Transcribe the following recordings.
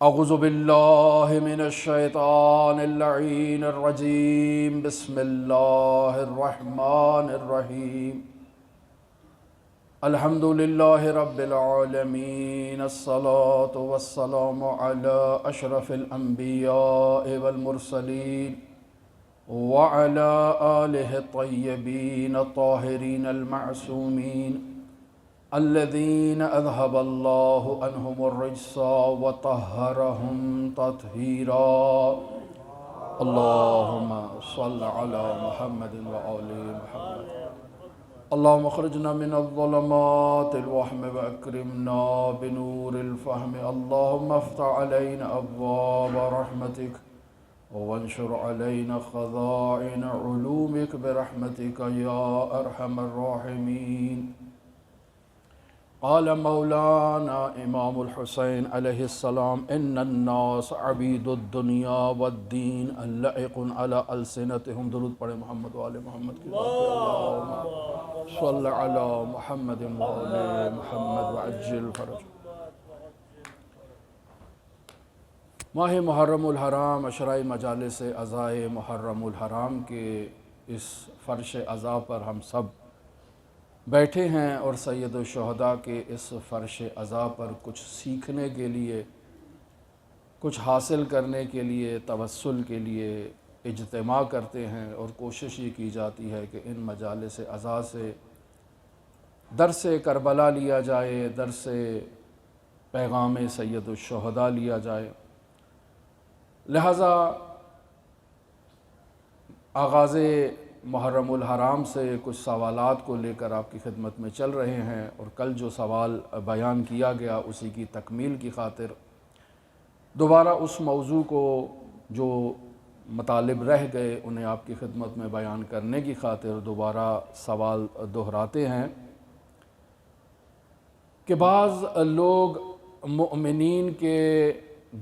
اعوذ باللہ من الشیطان اللعین الرجیم بسم اللہ الرحمن الرحیم الحمد للہ رب العالمین الصلاة والسلام علی اشرف الانبیاء والمرسلین وعلی آلہ الطیبین الطاہرین المعصومین الذين أذهب الله عنهم الرجس وطهرهم تطهيرا اللهم صل على محمد وآل محمد اللهم اخرجنا من الظلمات الوهم وأكرمنا بنور الفهم اللهم افتح علينا أبواب رحمتك وانشر علينا خزائن علومك برحمتك يا أرحم الراحمين قال مولانا امام الحسین علیہ السلام ان الناس عبید الدنیا والدین لائق علی السنتهم درود پڑھے محمد وآل محمد کی اللہم صل علی محمد وآل محمد وعجل فرج ماہ محرم الحرام عشرۂ مجالس عزائے محرم الحرام کے اس فرش عزا پر ہم سب بیٹھے ہیں اور سید الشہداء کے اس فرش عزا پر کچھ سیکھنے کے لیے، کچھ حاصل کرنے کے لیے، توسل کے لیے اجتماع کرتے ہیں، اور کوشش یہ کی جاتی ہے کہ ان مجالس عزا سے درس کربلا لیا جائے، درس پیغام سید الشہداء لیا جائے۔ لہٰذا آغاز محرم الحرام سے کچھ سوالات کو لے کر آپ کی خدمت میں چل رہے ہیں، اور کل جو سوال بیان کیا گیا اسی کی تکمیل کی خاطر دوبارہ اس موضوع کو جو مطالب رہ گئے انہیں آپ کی خدمت میں بیان کرنے کی خاطر دوبارہ سوال دہراتے ہیں کہ بعض لوگ مؤمنین کے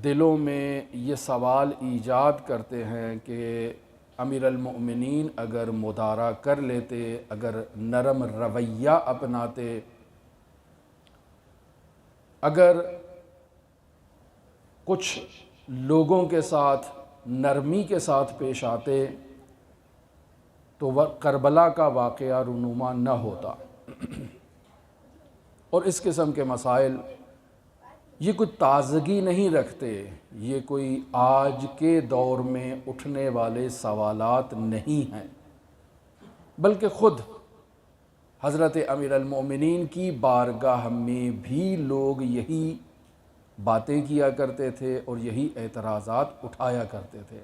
دلوں میں یہ سوال ایجاد کرتے ہیں کہ امیر المؤمنین اگر مدارا کر لیتے، اگر نرم رویہ اپناتے، اگر کچھ لوگوں کے ساتھ نرمی کے ساتھ پیش آتے تو کربلا کا واقعہ رونما نہ ہوتا۔ اور اس قسم کے مسائل یہ کوئی تازگی نہیں رکھتے، یہ کوئی آج کے دور میں اٹھنے والے سوالات نہیں ہیں، بلکہ خود حضرت امیر المؤمنین کی بارگاہ میں بھی لوگ یہی باتیں کیا کرتے تھے اور یہی اعتراضات اٹھایا کرتے تھے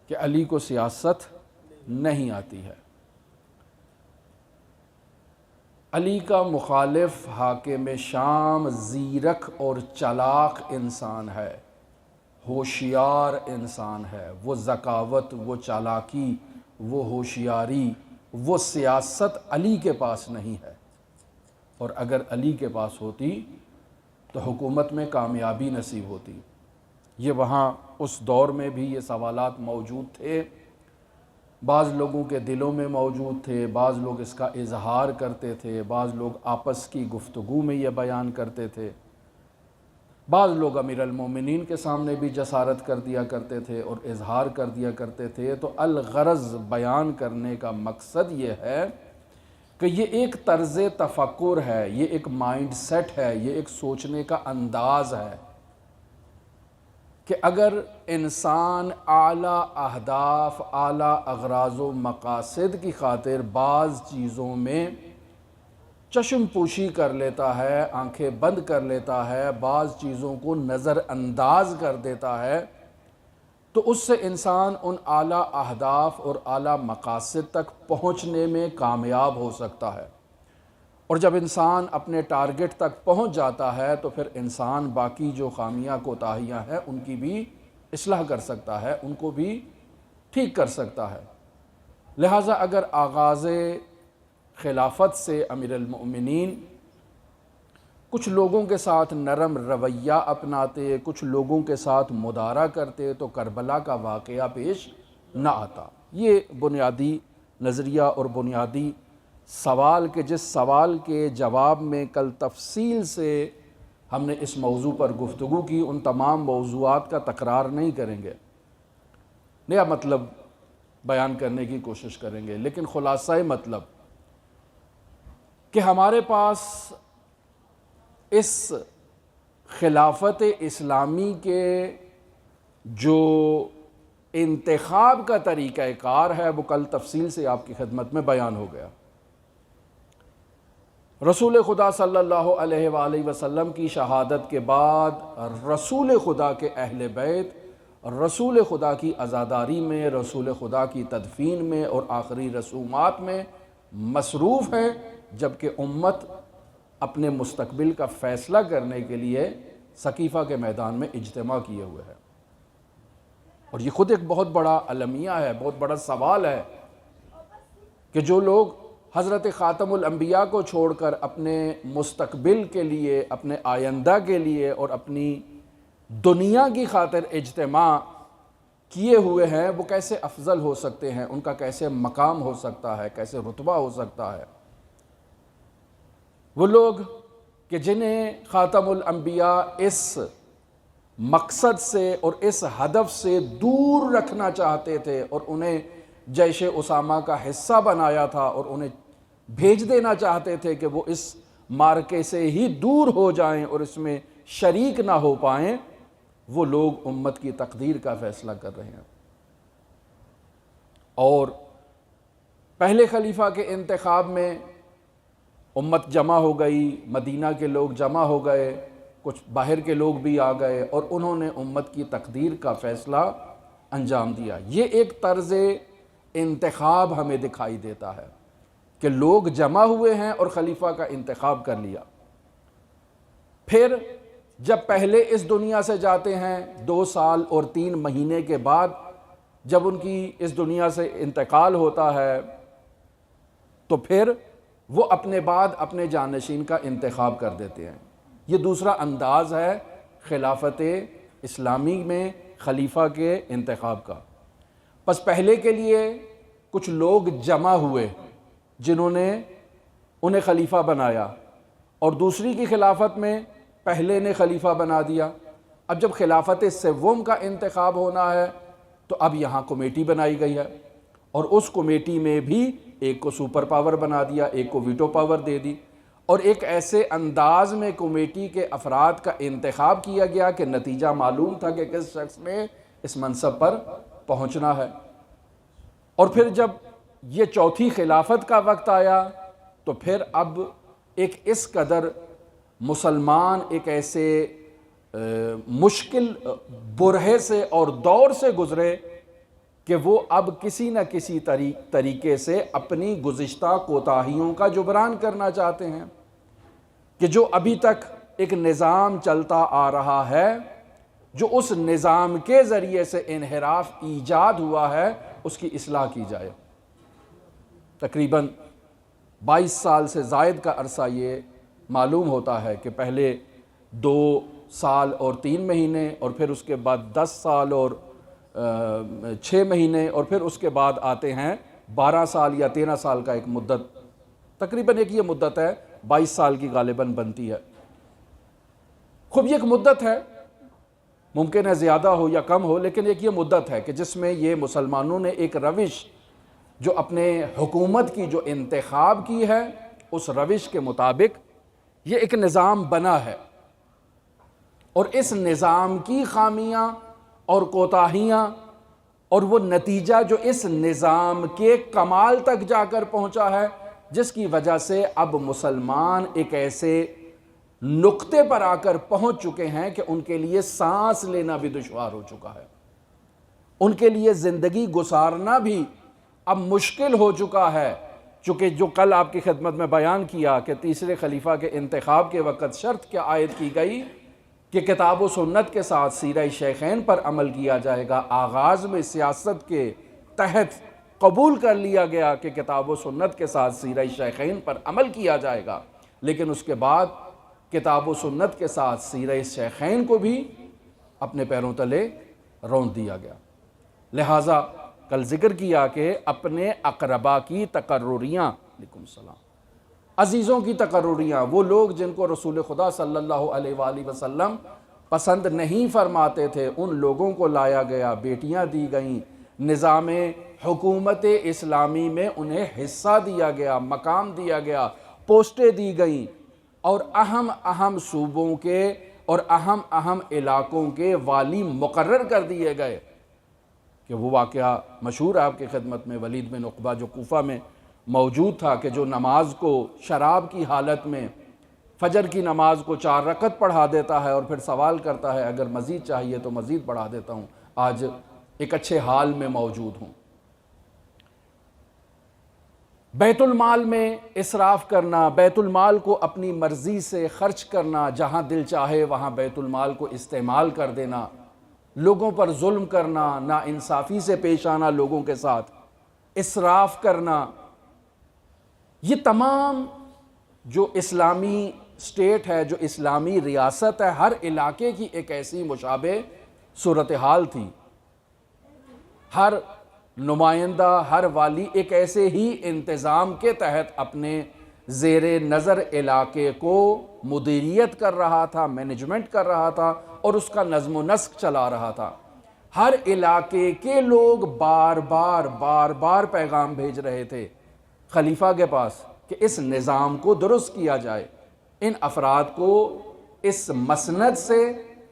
کہ علی کو سیاست نہیں آتی ہے، علی کا مخالف حاکم شام زیرک اور چلاق انسان ہے، ہوشیار انسان ہے، وہ ذکاوت، وہ چالاکی، وہ ہوشیاری، وہ سیاست علی کے پاس نہیں ہے، اور اگر علی کے پاس ہوتی تو حکومت میں کامیابی نصیب ہوتی۔ یہ وہاں اس دور میں بھی یہ سوالات موجود تھے، بعض لوگوں کے دلوں میں موجود تھے، بعض لوگ اس کا اظہار کرتے تھے، بعض لوگ آپس کی گفتگو میں یہ بیان کرتے تھے، بعض لوگ امیر المومنین کے سامنے بھی جسارت کر دیا کرتے تھے اور اظہار کر دیا کرتے تھے۔ تو الغرض بیان کرنے کا مقصد یہ ہے کہ یہ ایک طرز تفکر ہے، یہ ایک مائنڈ سیٹ ہے، یہ ایک سوچنے کا انداز ہے کہ اگر انسان اعلیٰ اہداف، اعلیٰ اغراض و مقاصد کی خاطر بعض چیزوں میں چشم پوشی کر لیتا ہے، آنکھیں بند کر لیتا ہے، بعض چیزوں کو نظر انداز کر دیتا ہے، تو اس سے انسان ان اعلیٰ اہداف اور اعلیٰ مقاصد تک پہنچنے میں کامیاب ہو سکتا ہے، اور جب انسان اپنے ٹارگٹ تک پہنچ جاتا ہے تو پھر انسان باقی جو خامیاں کوتاہیاں ہیں ان کی بھی اصلاح کر سکتا ہے، ان کو بھی ٹھیک کر سکتا ہے۔ لہٰذا اگر آغاز خلافت سے امیر المؤمنین کچھ لوگوں کے ساتھ نرم رویہ اپناتے، کچھ لوگوں کے ساتھ مدارا کرتے تو کربلا کا واقعہ پیش نہ آتا۔ یہ بنیادی نظریہ اور بنیادی سوال، کہ جس سوال کے جواب میں کل تفصیل سے ہم نے اس موضوع پر گفتگو کی، ان تمام موضوعات کا تکرار نہیں کریں گے، نیا مطلب بیان کرنے کی کوشش کریں گے، لیکن خلاصہ مطلب کہ ہمارے پاس اس خلافت اسلامی کے جو انتخاب کا طریقہ کار ہے وہ کل تفصیل سے آپ کی خدمت میں بیان ہو گیا۔ رسول خدا صلی اللہ علیہ وآلہ وسلم کی شہادت کے بعد رسول خدا کے اہل بیت رسول خدا کی عزاداری میں، رسول خدا کی تدفین میں اور آخری رسومات میں مصروف ہیں، جبکہ امت اپنے مستقبل کا فیصلہ کرنے کے لیے سقیفہ کے میدان میں اجتماع کیے ہوئے ہیں۔ اور یہ خود ایک بہت بڑا المیہ ہے، بہت بڑا سوال ہے کہ جو لوگ حضرت خاتم الانبیاء کو چھوڑ کر اپنے مستقبل کے لیے، اپنے آئندہ کے لیے اور اپنی دنیا کی خاطر اجتماع کیے ہوئے ہیں، وہ کیسے افضل ہو سکتے ہیں، ان کا کیسے مقام ہو سکتا ہے، کیسے رتبہ ہو سکتا ہے؟ وہ لوگ کہ جنہیں خاتم الانبیاء اس مقصد سے اور اس ہدف سے دور رکھنا چاہتے تھے اور انہیں جیش اسامہ کا حصہ بنایا تھا اور انہیں بھیج دینا چاہتے تھے کہ وہ اس معرکے سے ہی دور ہو جائیں اور اس میں شریک نہ ہو پائیں، وہ لوگ امت کی تقدیر کا فیصلہ کر رہے ہیں۔ اور پہلے خلیفہ کے انتخاب میں امت جمع ہو گئی، مدینہ کے لوگ جمع ہو گئے، کچھ باہر کے لوگ بھی آ گئے اور انہوں نے امت کی تقدیر کا فیصلہ انجام دیا۔ یہ ایک طرز انتخاب ہمیں دکھائی دیتا ہے کہ لوگ جمع ہوئے ہیں اور خلیفہ کا انتخاب کر لیا۔ پھر جب پہلے اس دنیا سے جاتے ہیں 2 سال اور 3 مہینے کے بعد جب ان کی اس دنیا سے انتقال ہوتا ہے تو پھر وہ اپنے بعد اپنے جانشین کا انتخاب کر دیتے ہیں۔ یہ دوسرا انداز ہے خلافت اسلامی میں خلیفہ کے انتخاب کا۔ پس پہلے کے لیے کچھ لوگ جمع ہوئے جنہوں نے انہیں خلیفہ بنایا، اور دوسری کی خلافت میں پہلے نے خلیفہ بنا دیا۔ اب جب خلافت سوم کا انتخاب ہونا ہے تو اب یہاں کمیٹی بنائی گئی ہے، اور اس کمیٹی میں بھی ایک کو سپر پاور بنا دیا، ایک کو ویٹو پاور دے دی، اور ایک ایسے انداز میں کمیٹی کے افراد کا انتخاب کیا گیا کہ نتیجہ معلوم تھا کہ کس شخص نے اس منصب پر پہنچنا ہے۔ اور پھر جب یہ چوتھی خلافت کا وقت آیا تو پھر اب ایک اس قدر مسلمان ایک ایسے مشکل برہے سے اور دور سے گزرے کہ وہ اب کسی نہ کسی طریقے سے اپنی گزشتہ کوتاہیوں کا جبران کرنا چاہتے ہیں، کہ جو ابھی تک ایک نظام چلتا آ رہا ہے، جو اس نظام کے ذریعے سے انحراف ایجاد ہوا ہے، اس کی اصلاح کی جائے۔ تقریباً 22 سال سے زائد کا عرصہ یہ معلوم ہوتا ہے کہ پہلے 2 سال اور 3 مہینے، اور پھر اس کے بعد 10 سال اور 6 مہینے، اور پھر اس کے بعد آتے ہیں 12 سال یا 13 سال کا ایک مدت۔ تقریباً ایک یہ مدت ہے 22 سال کی غالباً بنتی ہے۔ خوب یہ ایک مدت ہے، ممکن ہے زیادہ ہو یا کم ہو، لیکن ایک یہ مدت ہے کہ جس میں یہ مسلمانوں نے ایک روش جو اپنے حکومت کی جو انتخاب کی ہے، اس روش کے مطابق یہ ایک نظام بنا ہے، اور اس نظام کی خامیاں اور کوتاہیاں اور وہ نتیجہ جو اس نظام کے کمال تک جا کر پہنچا ہے، جس کی وجہ سے اب مسلمان ایک ایسے نقطے پر آ کر پہنچ چکے ہیں کہ ان کے لیے سانس لینا بھی دشوار ہو چکا ہے، ان کے لیے زندگی گزارنا بھی اب مشکل ہو چکا ہے۔ چونکہ جو کل آپ کی خدمت میں بیان کیا کہ تیسرے خلیفہ کے انتخاب کے وقت شرط کیا عائد کی گئی کہ کتاب و سنت کے ساتھ سیرہ شیخین پر عمل کیا جائے گا۔ آغاز میں سیاست کے تحت قبول کر لیا گیا کہ کتاب و سنت کے ساتھ سیرہ شیخین پر عمل کیا جائے گا، لیکن اس کے بعد کتاب و سنت کے ساتھ سیرہ شیخین کو بھی اپنے پیروں تلے رون دیا گیا۔ لہٰذا کل ذکر کیا کہ اپنے اقربا کی تقرریاں، علیکم السلام، عزیزوں کی تقرریاں، وہ لوگ جن کو رسول خدا صلی اللہ علیہ وآلہ وسلم پسند نہیں فرماتے تھے، ان لوگوں کو لایا گیا، بیٹیاں دی گئیں، نظام حکومت اسلامی میں انہیں حصہ دیا گیا، مقام دیا گیا، پوسٹیں دی گئیں، اور اہم صوبوں کے اور اہم علاقوں کے والی مقرر کر دیے گئے۔ کہ وہ واقعہ مشہور ہے آپ کی خدمت میں، ولید بن عقبہ جو کوفہ میں موجود تھا، کہ جو نماز کو شراب کی حالت میں فجر کی نماز کو 4 رکعت پڑھا دیتا ہے اور پھر سوال کرتا ہے اگر مزید چاہیے تو مزید بڑھا دیتا ہوں، آج ایک اچھے حال میں موجود ہوں۔ بیت المال میں اسراف کرنا، بیت المال کو اپنی مرضی سے خرچ کرنا، جہاں دل چاہے وہاں بیت المال کو استعمال کر دینا، لوگوں پر ظلم کرنا، ناانصافی سے پیش آنا لوگوں کے ساتھ، اسراف کرنا، یہ تمام جو اسلامی اسٹیٹ ہے، جو اسلامی ریاست ہے، ہر علاقے کی ایک ایسی مشابہ صورتحال تھی۔ ہر نمائندہ، ہر والی ایک ایسے ہی انتظام کے تحت اپنے زیر نظر علاقے کو مدیریت کر رہا تھا، مینجمنٹ کر رہا تھا اور اس کا نظم و نسق چلا رہا تھا۔ ہر علاقے کے لوگ بار بار پیغام بھیج رہے تھے خلیفہ کے پاس کہ اس نظام کو درست کیا جائے، ان افراد کو اس مسند سے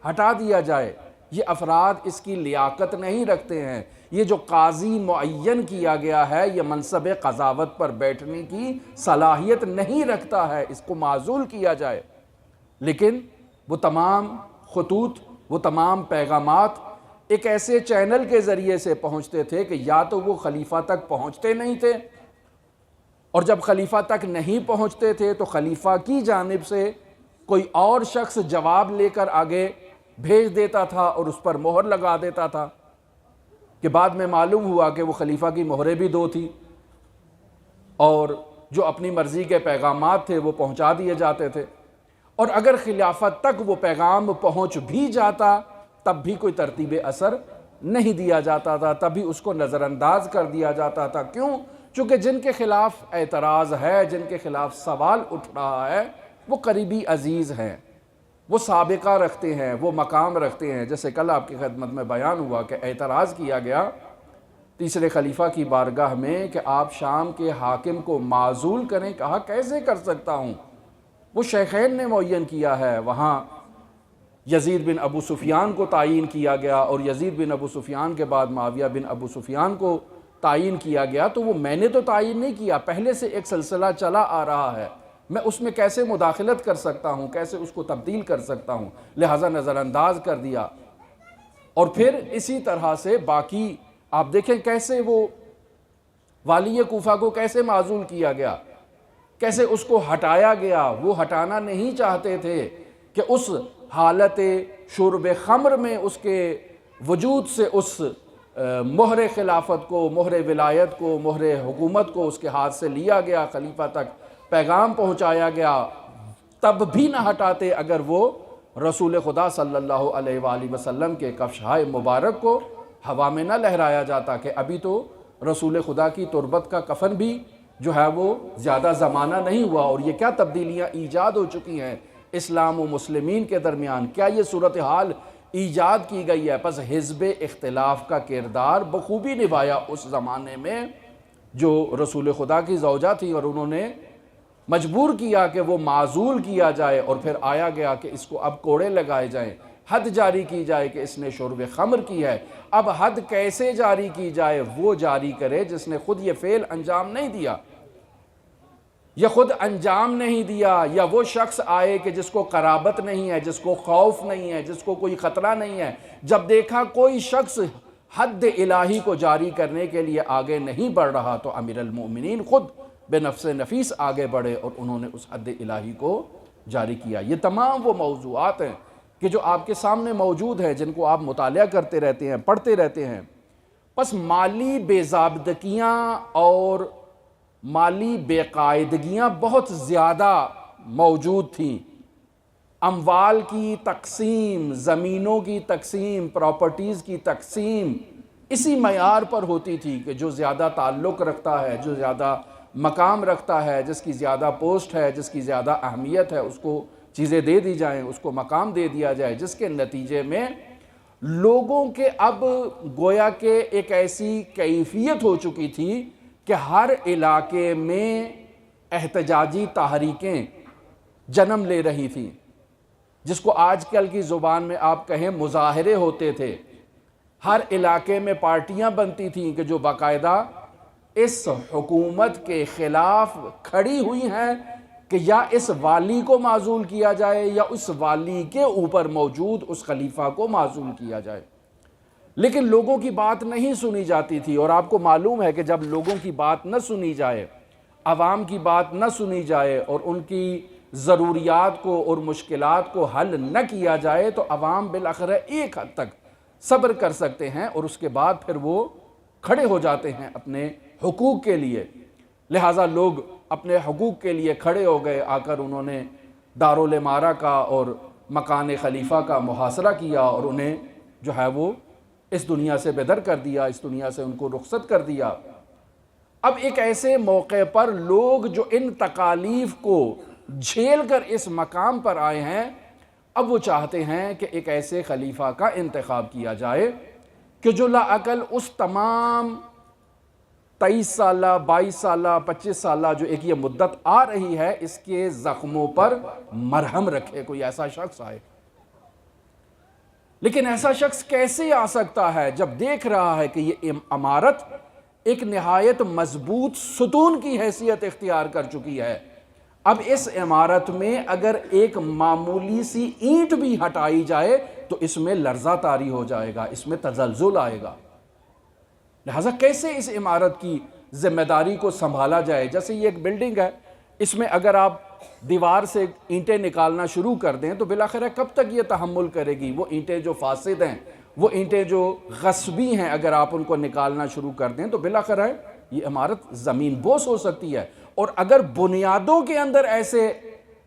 ہٹا دیا جائے، یہ افراد اس کی لیاقت نہیں رکھتے ہیں، یہ جو قاضی معین کیا گیا ہے یہ منصب قضاوت پر بیٹھنے کی صلاحیت نہیں رکھتا ہے، اس کو معزول کیا جائے۔ لیکن وہ تمام خطوط، وہ تمام پیغامات ایک ایسے چینل کے ذریعے سے پہنچتے تھے کہ یا تو وہ خلیفہ تک پہنچتے نہیں تھے، اور جب خلیفہ تک نہیں پہنچتے تھے تو خلیفہ کی جانب سے کوئی اور شخص جواب لے کر آگے بھیج دیتا تھا اور اس پر مہر لگا دیتا تھا، کہ بعد میں معلوم ہوا کہ وہ خلیفہ کی مہریں بھی 2 تھی، اور جو اپنی مرضی کے پیغامات تھے وہ پہنچا دیے جاتے تھے، اور اگر خلافت تک وہ پیغام پہنچ بھی جاتا تب بھی کوئی ترتیب اثر نہیں دیا جاتا تھا، تب بھی اس کو نظر انداز کر دیا جاتا تھا۔ کیوں؟ چونکہ جن کے خلاف اعتراض ہے، جن کے خلاف سوال اٹھ رہا ہے، وہ قریبی عزیز ہیں، وہ سابقہ رکھتے ہیں، وہ مقام رکھتے ہیں۔ جیسے کل آپ کی خدمت میں بیان ہوا کہ اعتراض کیا گیا تیسرے خلیفہ کی بارگاہ میں کہ آپ شام کے حاکم کو معزول کریں، کہا کیسے کر سکتا ہوں، وہ شیخین نے معین کیا ہے۔ وہاں یزید بن ابو سفیان کو تعین کیا گیا، اور یزید بن ابو سفیان کے بعد معاویہ بن ابو سفیان کو تعین کیا گیا، تو وہ میں نے تو تعین نہیں کیا، پہلے سے ایک سلسلہ چلا آ رہا ہے، میں اس میں کیسے مداخلت کر سکتا ہوں، کیسے اس کو تبدیل کر سکتا ہوں، لہٰذا نظر انداز کر دیا۔ اور پھر اسی طرح سے باقی آپ دیکھیں کیسے وہ والی کوفہ کو کیسے معزول کیا گیا، کیسے اس کو ہٹایا گیا۔ وہ ہٹانا نہیں چاہتے تھے کہ اس حالت شرب خمر میں اس کے وجود سے اس مہر خلافت کو، مہر ولایت کو، مہر حکومت کو اس کے ہاتھ سے لیا گیا، خلیفہ تک پیغام پہنچایا گیا، تب بھی نہ ہٹاتے اگر وہ رسول خدا صلی اللہ علیہ وآلہ وسلم کے کفشہائے مبارک کو ہوا میں نہ لہرایا جاتا کہ ابھی تو رسول خدا کی تربت کا کفن بھی جو ہے وہ زیادہ زمانہ نہیں ہوا، اور یہ کیا تبدیلیاں ایجاد ہو چکی ہیں اسلام و مسلمین کے درمیان، کیا یہ صورتحال ایجاد کی گئی ہے۔ پس حزب اختلاف کا کردار بخوبی نبھایا اس زمانے میں جو رسول خدا کی زوجہ تھی، اور انہوں نے مجبور کیا کہ وہ معزول کیا جائے، اور پھر آیا گیا کہ اس کو اب کوڑے لگائے جائیں، حد جاری کی جائے کہ اس نے شرب خمر کی ہے۔ اب حد کیسے جاری کی جائے؟ وہ جاری کرے جس نے خود یہ فعل انجام نہیں دیا، یا خود انجام نہیں دیا، یا وہ شخص آئے کہ جس کو قرابت نہیں ہے، جس کو خوف نہیں ہے، جس کو کوئی خطرہ نہیں ہے۔ جب دیکھا کوئی شخص حد الہی کو جاری کرنے کے لیے آگے نہیں بڑھ رہا تو امیر المؤمنین خود بے نفس نفیس آگے بڑھے اور انہوں نے اس حد الہی کو جاری کیا۔ یہ تمام وہ موضوعات ہیں کہ جو آپ کے سامنے موجود ہیں، جن کو آپ مطالعہ کرتے رہتے ہیں، پڑھتے رہتے ہیں۔ پس مالی بے ضابطگیاں اور مالی بے قاعدگیاں بہت زیادہ موجود تھیں۔ اموال کی تقسیم، زمینوں کی تقسیم، پراپرٹیز کی تقسیم اسی معیار پر ہوتی تھی کہ جو زیادہ تعلق رکھتا ہے، جو زیادہ مقام رکھتا ہے، جس کی زیادہ پوسٹ ہے، جس کی زیادہ اہمیت ہے، اس کو چیزیں دے دی جائیں، اس کو مقام دے دیا جائے، جس کے نتیجے میں لوگوں کے اب گویا کہ ایک ایسی کیفیت ہو چکی تھی کہ ہر علاقے میں احتجاجی تحریکیں جنم لے رہی تھیں، جس کو آج کل کی زبان میں آپ کہیں مظاہرے ہوتے تھے۔ ہر علاقے میں پارٹیاں بنتی تھیں کہ جو باقاعدہ اس حکومت کے خلاف کھڑی ہوئی ہیں کہ یا اس والی کو معزول کیا جائے یا اس والی کے اوپر موجود اس خلیفہ کو معزول کیا جائے، لیکن لوگوں کی بات نہیں سنی جاتی تھی۔ اور آپ کو معلوم ہے کہ جب لوگوں کی بات نہ سنی جائے، عوام کی بات نہ سنی جائے اور ان کی ضروریات کو اور مشکلات کو حل نہ کیا جائے تو عوام بالآخر ایک حد تک صبر کر سکتے ہیں اور اس کے بعد پھر وہ کھڑے ہو جاتے ہیں اپنے حقوق کے لیے۔ لہٰذا لوگ اپنے حقوق کے لیے کھڑے ہو گئے، آ کر انہوں نے دارالامارہ کا اور مکان خلیفہ کا محاصرہ کیا اور انہیں جو ہے وہ اس دنیا سے بدر کر دیا، اس دنیا سے ان کو رخصت کر دیا۔ اب ایک ایسے موقع پر لوگ جو ان تکالیف کو جھیل کر اس مقام پر آئے ہیں، اب وہ چاہتے ہیں کہ ایک ایسے خلیفہ کا انتخاب کیا جائے کہ جو لااقل اس تمام 23 سالہ 22 سالہ 25 سالہ جو ایک یہ مدت آ رہی ہے، اس کے زخموں پر مرہم رکھے، کوئی ایسا شخص آئے۔ لیکن ایسا شخص کیسے آ سکتا ہے جب دیکھ رہا ہے کہ یہ عمارت ایک نہایت مضبوط ستون کی حیثیت اختیار کر چکی ہے؟ اب اس عمارت میں اگر ایک معمولی سی اینٹ بھی ہٹائی جائے تو اس میں لرزہ طاری ہو جائے گا، اس میں تزلزل آئے گا۔ لہٰذا کیسے اس عمارت کی ذمہ داری کو سنبھالا جائے؟ جیسے یہ ایک بلڈنگ ہے، اس میں اگر آپ دیوار سے اینٹیں نکالنا شروع کر دیں تو بالآخر کب تک یہ تحمل کرے گی؟ وہ اینٹیں جو فاسد ہیں، وہ اینٹیں جو غصبی ہیں، اگر آپ ان کو نکالنا شروع کر دیں تو بالآخر یہ عمارت زمین بوس ہو سکتی ہے۔ اور اگر بنیادوں کے اندر ایسے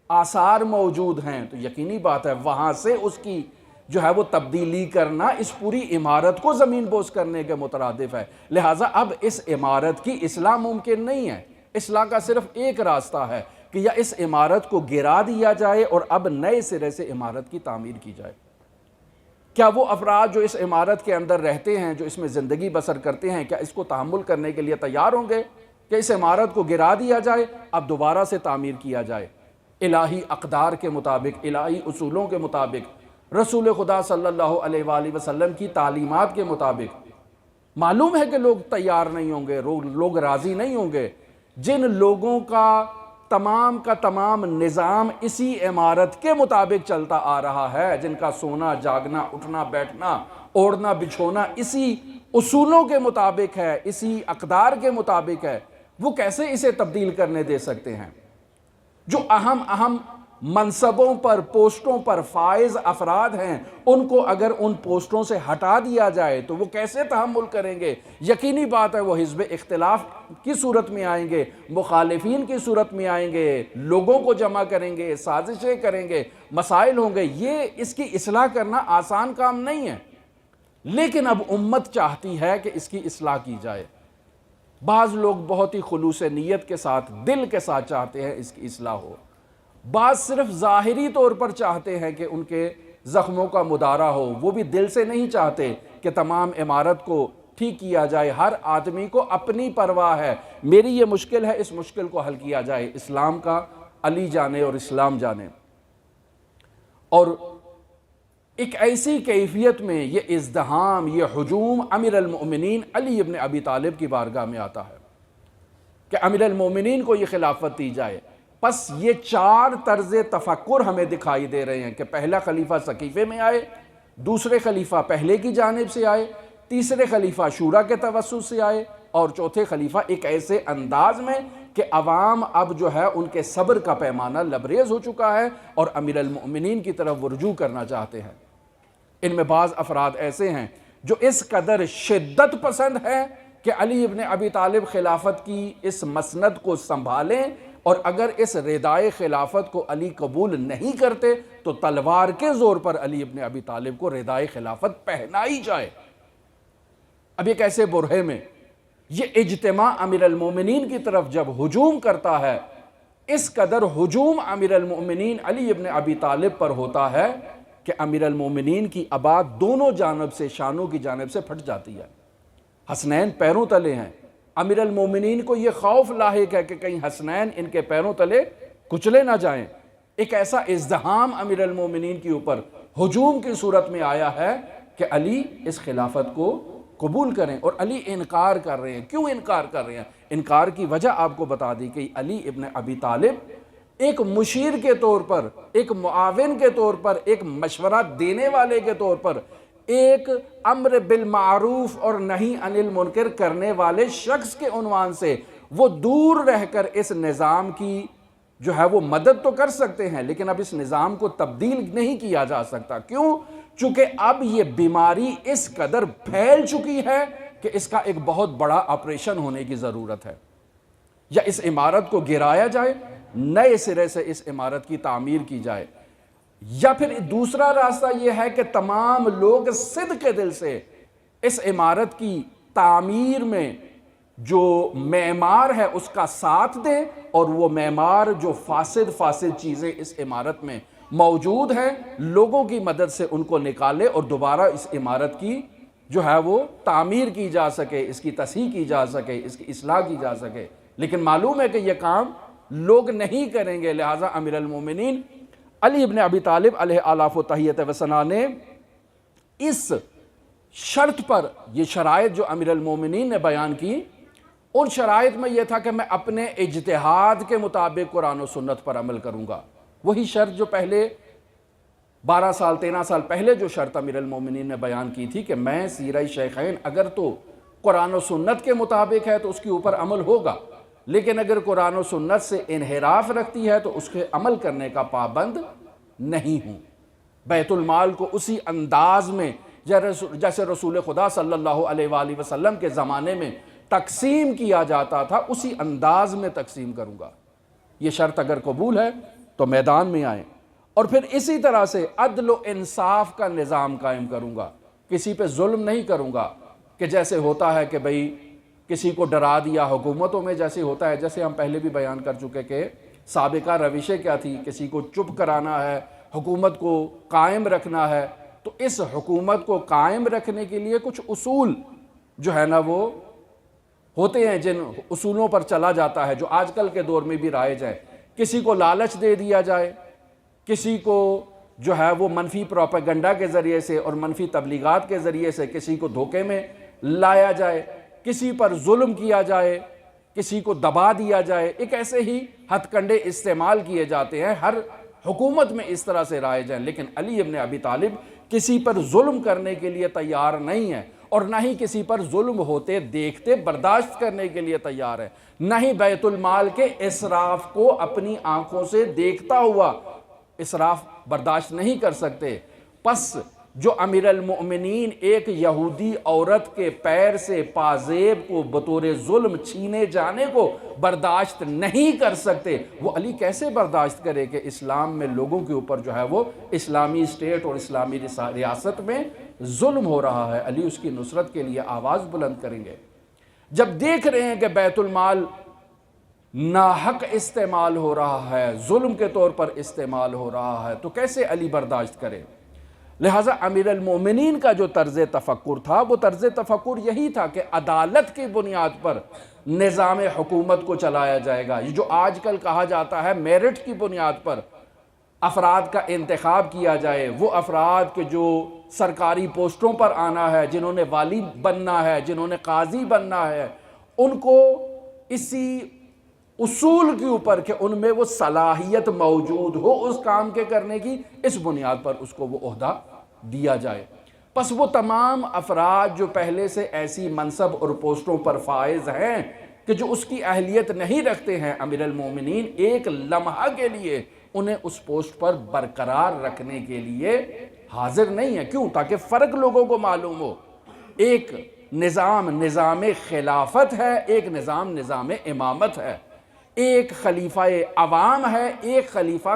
آثار موجود ہیں تو یقینی بات ہے وہاں سے اس کی جو ہے وہ تبدیلی کرنا اس پوری عمارت کو زمین بوس کرنے کے مترادف ہے۔ لہٰذا اب اس عمارت کی اصلاح ممکن نہیں ہے۔ اصلاح کا صرف ایک راستہ ہے کہ یا اس عمارت کو گرا دیا جائے اور اب نئے سرے سے عمارت کی تعمیر کی جائے۔ کیا وہ افراد جو اس عمارت کے اندر رہتے ہیں، جو اس میں زندگی بسر کرتے ہیں، کیا اس کو تحمل کرنے کے لیے تیار ہوں گے کہ اس عمارت کو گرا دیا جائے، اب دوبارہ سے تعمیر کیا جائے الہی اقدار کے مطابق، الہی اصولوں کے مطابق، رسول خدا صلی اللہ علیہ وآلہ وسلم کی تعلیمات کے مطابق؟ معلوم ہے کہ لوگ تیار نہیں ہوں گے، لوگ راضی نہیں ہوں گے۔ جن لوگوں کا تمام نظام اسی عمارت کے مطابق چلتا آ رہا ہے، جن کا سونا جاگنا اٹھنا بیٹھنا اوڑھنا بچھونا اسی اصولوں کے مطابق ہے، اسی اقدار کے مطابق ہے، وہ کیسے اسے تبدیل کرنے دے سکتے ہیں؟ جو اہم منصبوں پر پوسٹوں پر فائز افراد ہیں، ان کو اگر ان پوسٹوں سے ہٹا دیا جائے تو وہ کیسے تحمل کریں گے؟ یقینی بات ہے وہ حزب اختلاف کی صورت میں آئیں گے، مخالفین کی صورت میں آئیں گے، لوگوں کو جمع کریں گے، سازشیں کریں گے، مسائل ہوں گے۔ یہ اس کی اصلاح کرنا آسان کام نہیں ہے، لیکن اب امت چاہتی ہے کہ اس کی اصلاح کی جائے۔ بعض لوگ بہت ہی خلوص نیت کے ساتھ، دل کے ساتھ چاہتے ہیں اس کی اصلاح ہو، بعض صرف ظاہری طور پر چاہتے ہیں کہ ان کے زخموں کا مدارا ہو، وہ بھی دل سے نہیں چاہتے کہ تمام عمارت کو ٹھیک کیا جائے۔ ہر آدمی کو اپنی پرواہ ہے، میری یہ مشکل ہے، اس مشکل کو حل کیا جائے، اسلام کا علی جانے اور اسلام جانے۔ اور ایک ایسی کیفیت میں یہ ازدحام، یہ ہجوم امیر المؤمنین علی ابن ابی طالب کی بارگاہ میں آتا ہے کہ امیر المؤمنین کو یہ خلافت دی جائے۔ پس یہ چار طرز تفکر ہمیں دکھائی دے رہے ہیں کہ پہلا خلیفہ سقیفے میں آئے، دوسرے خلیفہ پہلے کی جانب سے آئے، تیسرے خلیفہ شورا کے توسط سے آئے، اور چوتھے خلیفہ ایک ایسے انداز میں کہ عوام اب جو ہے ان کے صبر کا پیمانہ لبریز ہو چکا ہے اور امیر المؤمنین کی طرف وہ رجوع کرنا چاہتے ہیں۔ ان میں بعض افراد ایسے ہیں جو اس قدر شدت پسند ہے کہ علی ابن ابی طالب خلافت کی اس مسند کو سنبھالیں، اور اگر اس ردائے خلافت کو علی قبول نہیں کرتے تو تلوار کے زور پر علی ابن ابی طالب کو ردائے خلافت پہنائی جائے۔ اب ایک ایسے برہے میں یہ اجتماع امیر المومنین کی طرف جب ہجوم کرتا ہے، اس قدر ہجوم امیر المومنین علی ابن ابی طالب پر ہوتا ہے کہ امیر المومنین کی آباد دونوں جانب سے، شانوں کی جانب سے پھٹ جاتی ہے۔ حسنین پیروں تلے ہیں، امیر المومنین کو یہ خوف لاحق ہے کہ کہیں حسنین ان کے پیروں تلے کچلے نہ جائیں۔ ایک ایسا ازدحام امیر المومنین کے اوپر ہجوم کی صورت میں آیا ہے کہ علی اس خلافت کو قبول کریں، اور علی انکار کر رہے ہیں۔ کیوں انکار کر رہے ہیں؟ انکار کی وجہ آپ کو بتا دی کہ علی ابن ابی طالب ایک مشیر کے طور پر، ایک معاون کے طور پر، ایک مشورہ دینے والے کے طور پر، ایک امر بالمعروف اور نہی عن المنکر کرنے والے شخص کے عنوان سے وہ دور رہ کر اس نظام کی جو ہے وہ مدد تو کر سکتے ہیں، لیکن اب اس نظام کو تبدیل نہیں کیا جا سکتا۔ کیوں؟ چونکہ اب یہ بیماری اس قدر پھیل چکی ہے کہ اس کا ایک بہت بڑا آپریشن ہونے کی ضرورت ہے۔ یا اس عمارت کو گرایا جائے، نئے سرے سے اس عمارت کی تعمیر کی جائے، یا پھر دوسرا راستہ یہ ہے کہ تمام لوگ صدق کے دل سے اس عمارت کی تعمیر میں جو معمار ہے اس کا ساتھ دیں، اور وہ معمار جو فاسد چیزیں اس عمارت میں موجود ہیں، لوگوں کی مدد سے ان کو نکالے اور دوبارہ اس عمارت کی جو ہے وہ تعمیر کی جا سکے، اس کی تصحیح کی جا سکے، اس کی اصلاح کی جا سکے۔ لیکن معلوم ہے کہ یہ کام لوگ نہیں کریں گے، لہٰذا امیر المومنین علی ابن ابی طالب علیہ آلاف و تحیت و ثنا نے اس شرط پر، یہ شرائط جو امیر المومنین نے بیان کی، ان شرائط میں یہ تھا کہ میں اپنے اجتہاد کے مطابق قرآن و سنت پر عمل کروں گا۔ وہی شرط جو پہلے 13 سال پہلے جو شرط امیر المومنین نے بیان کی تھی کہ میں سیرہ شیخین اگر تو قرآن و سنت کے مطابق ہے تو اس کے اوپر عمل ہوگا، لیکن اگر قرآن و سنت سے انحراف رکھتی ہے تو اس کے عمل کرنے کا پابند نہیں ہوں۔ بیت المال کو اسی انداز میں جیسے رسول خدا صلی اللہ علیہ وآلہ وسلم کے زمانے میں تقسیم کیا جاتا تھا، اسی انداز میں تقسیم کروں گا۔ یہ شرط اگر قبول ہے تو میدان میں آئیں، اور پھر اسی طرح سے عدل و انصاف کا نظام قائم کروں گا۔ کسی پہ ظلم نہیں کروں گا کہ جیسے ہوتا ہے کہ بھئی کسی کو ڈرا دیا، حکومتوں میں جیسے ہوتا ہے، جیسے ہم پہلے بھی بیان کر چکے کہ سابقہ روشیں کیا تھی، کسی کو چپ کرانا ہے، حکومت کو قائم رکھنا ہے، تو اس حکومت کو قائم رکھنے کے لیے کچھ اصول جو ہے نا وہ ہوتے ہیں، جن اصولوں پر چلا جاتا ہے، جو آج کل کے دور میں بھی رائج ہے۔ کسی کو لالچ دے دیا جائے، کسی کو جو ہے وہ منفی پروپیگنڈا کے ذریعے سے اور منفی تبلیغات کے ذریعے سے کسی کو دھوکے میں لایا جائے، کسی پر ظلم کیا جائے، کسی کو دبا دیا جائے، ایک ایسے ہی ہتھ کنڈے استعمال کیے جاتے ہیں، ہر حکومت میں اس طرح سے رائج ہیں۔ لیکن علی ابن ابی طالب کسی پر ظلم کرنے کے لیے تیار نہیں ہے، اور نہ ہی کسی پر ظلم ہوتے دیکھتے برداشت کرنے کے لیے تیار ہے، نہ ہی بیت المال کے اسراف کو اپنی آنکھوں سے دیکھتا ہوا اسراف برداشت نہیں کر سکتے۔ پس جو امیر المؤمنین ایک یہودی عورت کے پیر سے پازیب کو بطور ظلم چھینے جانے کو برداشت نہیں کر سکتے، وہ علی کیسے برداشت کرے کہ اسلام میں لوگوں کے اوپر جو ہے وہ اسلامی اسٹیٹ اور اسلامی ریاست میں ظلم ہو رہا ہے۔ علی اس کی نصرت کے لیے آواز بلند کریں گے۔ جب دیکھ رہے ہیں کہ بیت المال ناحق استعمال ہو رہا ہے، ظلم کے طور پر استعمال ہو رہا ہے، تو کیسے علی برداشت کرے؟ لہٰذا امیر المومنین کا جو طرز تفکر تھا، وہ طرز تفکر یہی تھا کہ عدالت کی بنیاد پر نظام حکومت کو چلایا جائے گا۔ یہ جو آج کل کہا جاتا ہے میرٹ کی بنیاد پر افراد کا انتخاب کیا جائے، وہ افراد کے جو سرکاری پوسٹوں پر آنا ہے، جنہوں نے والی بننا ہے، جنہوں نے قاضی بننا ہے، ان کو اسی اصول کے اوپر کہ ان میں وہ صلاحیت موجود ہو اس کام کے کرنے کی، اس بنیاد پر اس کو وہ عہدہ دیا جائے۔ پس وہ تمام افراد جو پہلے سے ایسی منصب اور پوسٹوں پر فائز ہیں کہ جو اس کی اہلیت نہیں رکھتے ہیں، امیر المومنین ایک لمحہ کے لیے انہیں اس پوسٹ پر برقرار رکھنے کے لیے حاضر نہیں ہے۔ کیوں؟ تاکہ فرق لوگوں کو معلوم ہو۔ ایک نظام خلافت ہے، ایک نظام امامت ہے، ایک خلیفہ عوام ہے، ایک خلیفہ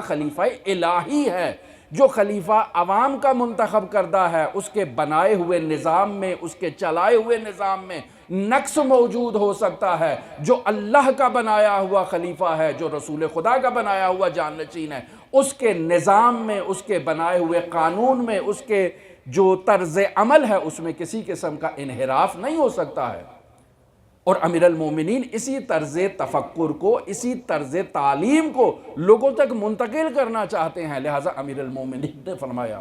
الہی ہے۔ جو خلیفہ عوام کا منتخب کردہ ہے اس کے بنائے ہوئے نظام میں، اس کے چلائے ہوئے نظام میں نقص موجود ہو سکتا ہے، جو اللہ کا بنایا ہوا خلیفہ ہے، جو رسول خدا کا بنایا ہوا جانشین ہے، اس کے نظام میں، اس کے بنائے ہوئے قانون میں، اس کے جو طرز عمل ہے اس میں کسی قسم کا انحراف نہیں ہو سکتا ہے۔ اور امیر المومنین اسی طرز تفکر کو، اسی طرز تعلیم کو لوگوں تک منتقل کرنا چاہتے ہیں، لہٰذا امیر المومنین نے فرمایا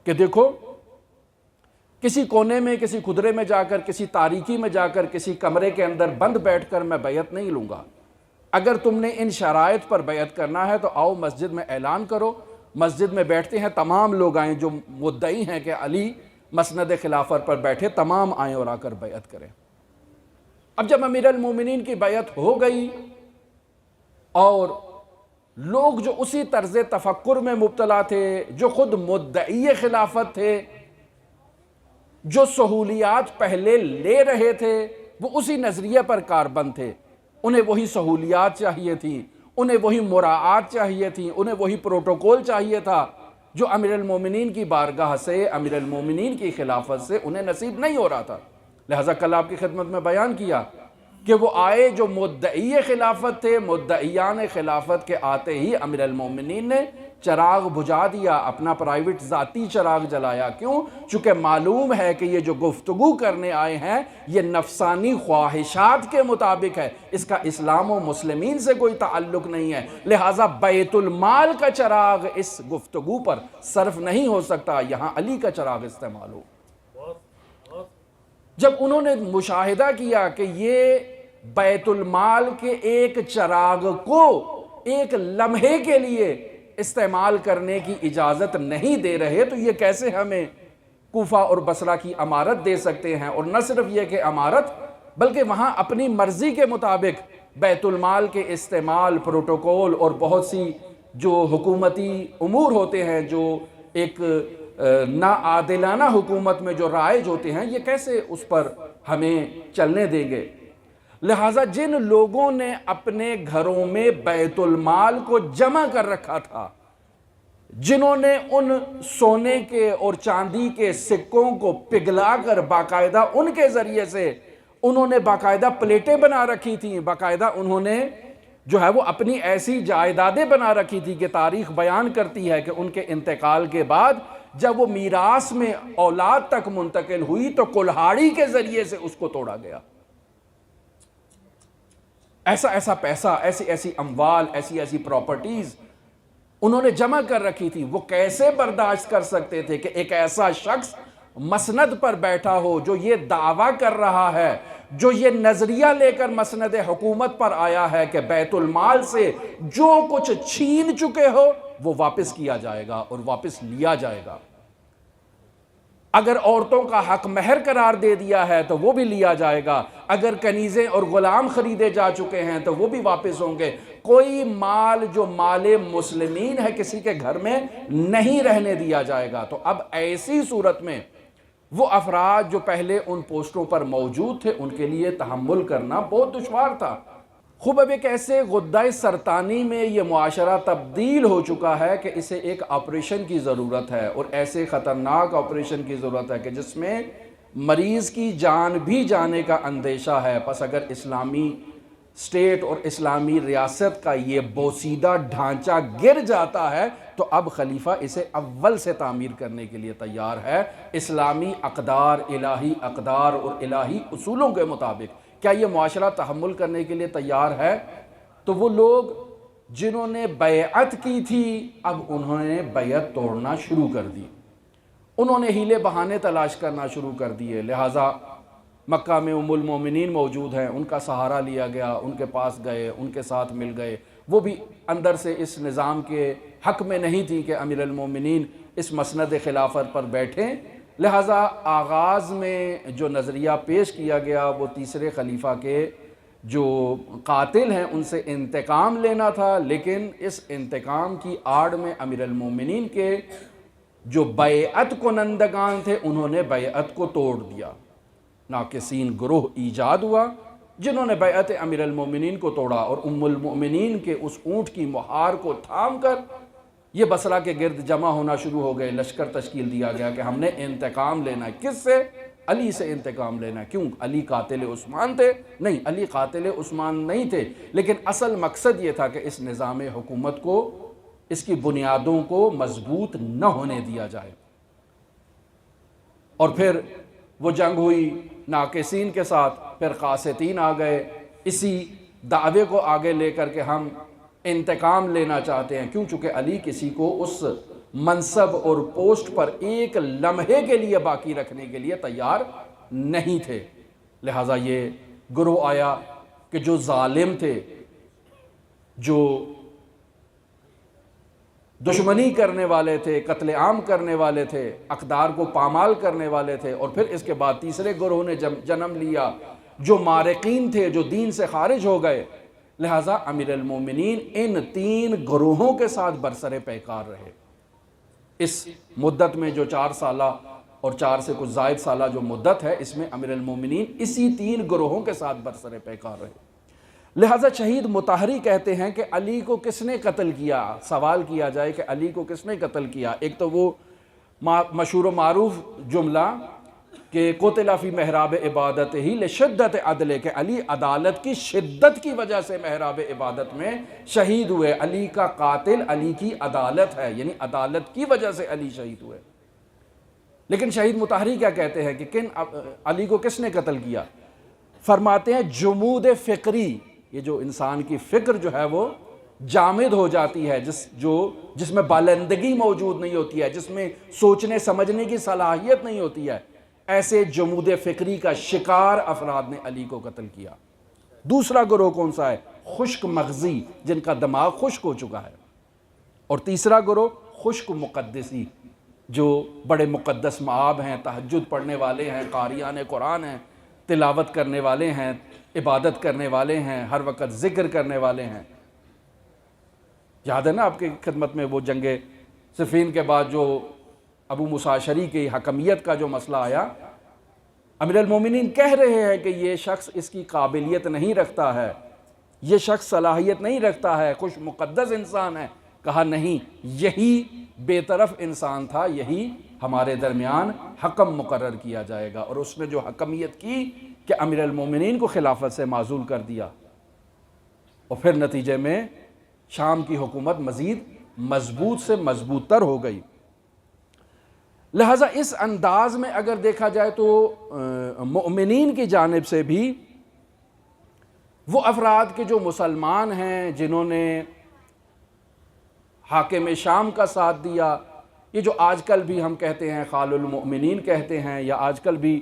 کہ دیکھو، کسی کونے میں، کسی کھدرے میں جا کر، کسی تاریکی میں جا کر، کسی کمرے کے اندر بند بیٹھ کر میں بیعت نہیں لوں گا۔ اگر تم نے ان شرائط پر بیعت کرنا ہے تو آؤ مسجد میں اعلان کرو، مسجد میں بیٹھتے ہیں، تمام لوگ آئیں جو مدعی ہیں کہ علی مسند خلافت پر بیٹھے، تمام آئیں اور آ کر بیعت کریں۔ اب جب امیر المومنین کی بیعت ہو گئی اور لوگ جو اسی طرز تفکر میں مبتلا تھے، جو خود مدعی خلافت تھے، جو سہولیات پہلے لے رہے تھے، وہ اسی نظریے پر کاربند تھے، انہیں وہی سہولیات چاہیے تھی، انہیں وہی مراعات چاہیے تھی، انہیں وہی پروٹوکول چاہیے تھا جو امیر المومنین کی بارگاہ سے، امیر المومنین کی خلافت سے انہیں نصیب نہیں ہو رہا تھا۔ لہٰذا کل آپ کی خدمت میں بیان کیا کہ وہ آئے جو مدعی خلافت تھے، مدعیان خلافت کے آتے ہی امیر المومنین نے چراغ بجھا دیا، اپنا پرائیویٹ ذاتی چراغ جلایا۔ کیوں؟ چونکہ معلوم ہے کہ یہ جو گفتگو کرنے آئے ہیں یہ نفسانی خواہشات کے مطابق ہے، اس کا اسلام و مسلمین سے کوئی تعلق نہیں ہے، لہٰذا بیت المال کا چراغ اس گفتگو پر صرف نہیں ہو سکتا، یہاں علی کا چراغ استعمال ہو۔ جب انہوں نے مشاہدہ کیا کہ یہ بیت المال کے ایک چراغ کو ایک لمحے کے لیے استعمال کرنے کی اجازت نہیں دے رہے، تو یہ کیسے ہمیں کوفہ اور بصرہ کی عمارت دے سکتے ہیں؟ اور نہ صرف یہ کہ عمارت، بلکہ وہاں اپنی مرضی کے مطابق بیت المال کے استعمال، پروٹوکول اور بہت سی جو حکومتی امور ہوتے ہیں جو ایک ناعادلانہ حکومت میں جو رائج ہوتے ہیں، یہ کیسے اس پر ہمیں چلنے دیں گے؟ لہٰذا جن لوگوں نے اپنے گھروں میں بیت المال کو جمع کر رکھا تھا، جنہوں نے ان سونے کے اور چاندی کے سکوں کو پگھلا کر باقاعدہ ان کے ذریعے سے انہوں نے باقاعدہ پلیٹیں بنا رکھی تھیں، باقاعدہ انہوں نے جو ہے وہ اپنی ایسی جائیدادیں بنا رکھی تھی کہ تاریخ بیان کرتی ہے کہ ان کے انتقال کے بعد جب وہ میراث میں اولاد تک منتقل ہوئی تو کلہاڑی کے ذریعے سے اس کو توڑا گیا۔ ایسا ایسا پیسہ، ایسی ایسی اموال، ایسی ایسی پراپرٹیز انہوں نے جمع کر رکھی تھی۔ وہ کیسے برداشت کر سکتے تھے کہ ایک ایسا شخص مسند پر بیٹھا ہو جو یہ دعویٰ کر رہا ہے، جو یہ نظریہ لے کر مسند حکومت پر آیا ہے کہ بیت المال سے جو کچھ چھین چکے ہو وہ واپس کیا جائے گا اور واپس لیا جائے گا۔ اگر عورتوں کا حق مہر قرار دے دیا ہے تو وہ بھی لیا جائے گا، اگر کنیزیں اور غلام خریدے جا چکے ہیں تو وہ بھی واپس ہوں گے۔ کوئی مال جو مال مسلمین ہے کسی کے گھر میں نہیں رہنے دیا جائے گا۔ تو اب ایسی صورت میں وہ افراد جو پہلے ان پوسٹوں پر موجود تھے ان کے لیے تحمل کرنا بہت دشوار تھا۔ خوب اب ایک ایسے غدہ سرطانی میں یہ معاشرہ تبدیل ہو چکا ہے کہ اسے ایک آپریشن کی ضرورت ہے، اور ایسے خطرناک آپریشن کی ضرورت ہے کہ جس میں مریض کی جان بھی جانے کا اندیشہ ہے۔ پس اگر اسلامی اسٹیٹ اور اسلامی ریاست کا یہ بوسیدہ ڈھانچہ گر جاتا ہے تو اب خلیفہ اسے اول سے تعمیر کرنے کے لیے تیار ہے، اسلامی اقدار، الہی اقدار اور الہی اصولوں کے مطابق۔ کیا یہ معاشرہ تحمل کرنے کے لیے تیار ہے؟ تو وہ لوگ جنہوں نے بیعت کی تھی اب انہوں نے بیعت توڑنا شروع کر دی، انہوں نے ہیلے بہانے تلاش کرنا شروع کر دیے۔ لہٰذا مکہ میں ام المومنین موجود ہیں، ان کا سہارا لیا گیا، ان کے پاس گئے، ان کے ساتھ مل گئے۔ وہ بھی اندر سے اس نظام کے حق میں نہیں تھی کہ امیر المومنین اس مسند خلافت پر بیٹھیں، لہٰذا آغاز میں جو نظریہ پیش کیا گیا وہ تیسرے خلیفہ کے جو قاتل ہیں ان سے انتقام لینا تھا، لیکن اس انتقام کی آڑ میں امیر المومنین کے جو بیعت کنندگان تھے انہوں نے بیعت کو توڑ دیا۔ ناقصین گروہ ایجاد ہوا جنہوں نے بیعت امیر المومنین کو توڑا اور ام المؤمنین کے اس اونٹ کی مہار کو تھام کر یہ بصرہ کے گرد جمع ہونا شروع ہو گئے، لشکر تشکیل دیا گیا کہ ہم نے انتقام لینا ہے۔ کس سے؟ علی سے انتقام لینا ہے۔ کیوں؟ علی قاتل عثمان تھے؟ نہیں، علی قاتل عثمان نہیں تھے، لیکن اصل مقصد یہ تھا کہ اس نظام حکومت کو، اس کی بنیادوں کو مضبوط نہ ہونے دیا جائے۔ اور پھر وہ جنگ ہوئی ناقصین کے ساتھ، پھر قاسطین آ گئے اسی دعوے کو آگے لے کر کے ہم انتقام لینا چاہتے ہیں۔ کیوں؟ چونکہ علی کسی کو اس منصب اور پوسٹ پر ایک لمحے کے لیے باقی رکھنے کے لیے تیار نہیں تھے، لہٰذا یہ گروہ آیا کہ جو ظالم تھے، جو دشمنی کرنے والے تھے، قتل عام کرنے والے تھے، اقدار کو پامال کرنے والے تھے، اور پھر اس کے بعد تیسرے گروہ نے جنم لیا جو مارقین تھے، جو دین سے خارج ہو گئے۔ لہٰذا امیر المومنین ان تین گروہوں کے ساتھ برسر پیکار رہے۔ اس مدت میں جو 4 سالہ اور 4 سے کچھ زائد سالہ جو مدت ہے، اس میں امیر المومنین اسی تین گروہوں کے ساتھ برسر پیکار رہے۔ لہٰذا شہید مطہری کہتے ہیں کہ علی کو کس نے قتل کیا؟ سوال کیا جائے کہ علی کو کس نے قتل کیا؟ ایک تو وہ مشہور و معروف جملہ کہ قتل فی محراب عبادت ہی لشدت عدل، کہ علی عدالت کی شدت کی وجہ سے محراب عبادت میں شہید ہوئے۔ علی کا قاتل علی کی عدالت ہے، یعنی عدالت کی وجہ سے علی شہید ہوئے۔ لیکن شہید مطہری کیا کہتے ہیں کہ علی کو کس نے قتل کیا؟ فرماتے ہیں جمود فکری، یہ جو انسان کی فکر جو ہے وہ جامد ہو جاتی ہے، جس میں بالندگی موجود نہیں ہوتی ہے، جس میں سوچنے سمجھنے کی صلاحیت نہیں ہوتی ہے، ایسے جمود فکری کا شکار افراد نے علی کو قتل کیا۔ دوسرا گروہ کون سا ہے؟ خشک مغزی، جن کا دماغ خشک ہو چکا ہے۔ اور تیسرا گروہ خشک مقدسی، جو بڑے مقدس مآب ہیں، تہجد پڑھنے والے ہیں، قاریان قرآن ہیں، تلاوت کرنے والے ہیں، عبادت کرنے والے ہیں، ہر وقت ذکر کرنے والے ہیں۔ یاد ہے نا آپ کی خدمت میں وہ جنگ صفین کے بعد جو ابو موسیٰ اشعری کی حکمیت کا جو مسئلہ آیا، امیر المومنین کہہ رہے ہیں کہ یہ شخص اس کی قابلیت نہیں رکھتا ہے، یہ شخص صلاحیت نہیں رکھتا ہے، خوش مقدس انسان ہے۔ کہا نہیں، یہی بے طرف انسان تھا، یہی ہمارے درمیان حکم مقرر کیا جائے گا۔ اور اس نے جو حکمیت کی کہ امیر المومنین کو خلافت سے معزول کر دیا، اور پھر نتیجے میں شام کی حکومت مزید مضبوط سے مضبوط تر ہو گئی۔ لہٰذا اس انداز میں اگر دیکھا جائے تو مؤمنین کی جانب سے بھی وہ افراد کے جو مسلمان ہیں، جنہوں نے حاکم شام کا ساتھ دیا، یہ جو آج کل بھی ہم کہتے ہیں خال المؤمنین کہتے ہیں، یا آج کل بھی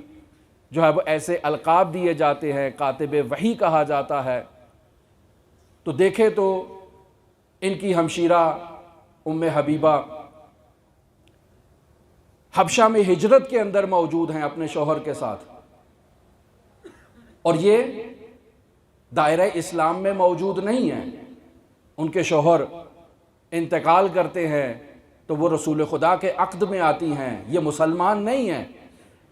جو ہے وہ ایسے القاب دیے جاتے ہیں، کاتب وحی کہا جاتا ہے، تو دیکھیں تو ان کی ہمشیرہ ام حبیبہ حبشہ میں ہجرت کے اندر موجود ہیں اپنے شوہر کے ساتھ، اور یہ دائرہ اسلام میں موجود نہیں ہیں۔ ان کے شوہر انتقال کرتے ہیں تو وہ رسول خدا کے عقد میں آتی ہیں، یہ مسلمان نہیں ہیں،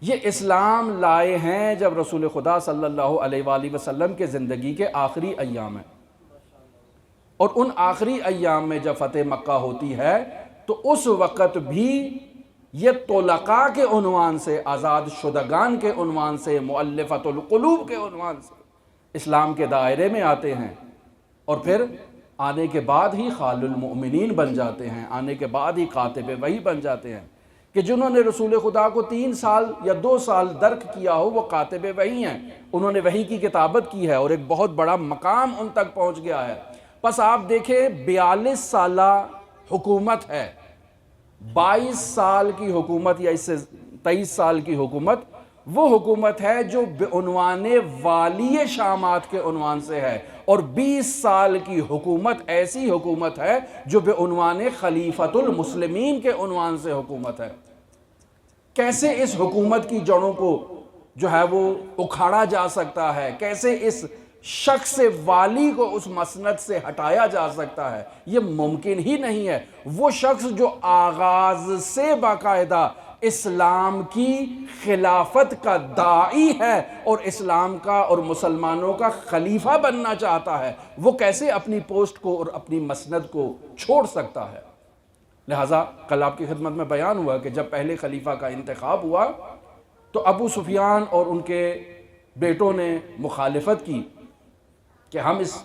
یہ اسلام لائے ہیں جب رسول خدا صلی اللہ علیہ وآلہ وسلم کے زندگی کے آخری ایام ہیں، اور ان آخری ایام میں جب فتح مکہ ہوتی ہے تو اس وقت بھی یہ طلقاء کے عنوان سے، آزاد شدگان کے عنوان سے، مؤلفۃ القلوب کے عنوان سے اسلام کے دائرے میں آتے ہیں، اور پھر آنے کے بعد ہی خال المؤمنین بن جاتے ہیں، آنے کے بعد ہی کاتب وحی بن جاتے ہیں، کہ جنہوں نے رسول خدا کو 3 سال یا 2 سال درک کیا ہو وہ کاتب وحی ہیں، انہوں نے وحی کی کتابت کی ہے، اور ایک بہت بڑا مقام ان تک پہنچ گیا ہے۔ پس آپ دیکھیں 42 سالہ حکومت ہے، 22 سال کی حکومت یا اس سے 23 سال کی حکومت، وہ حکومت ہے جو بعنوان والی شامات کے عنوان سے ہے، اور 20 سال کی حکومت ایسی حکومت ہے جو بعنوان خلیفۃ المسلمین کے عنوان سے حکومت ہے۔ کیسے اس حکومت کی جڑوں کو جو ہے وہ اکھاڑا جا سکتا ہے، کیسے اس شخص والی کو اس مسند سے ہٹایا جا سکتا ہے، یہ ممکن ہی نہیں ہے۔ وہ شخص جو آغاز سے باقاعدہ اسلام کی خلافت کا داعی ہے اور اسلام کا اور مسلمانوں کا خلیفہ بننا چاہتا ہے، وہ کیسے اپنی پوسٹ کو اور اپنی مسند کو چھوڑ سکتا ہے؟ لہٰذا کل آپ کی خدمت میں بیان ہوا کہ جب پہلے خلیفہ کا انتخاب ہوا تو ابو سفیان اور ان کے بیٹوں نے مخالفت کی کہ ہم اس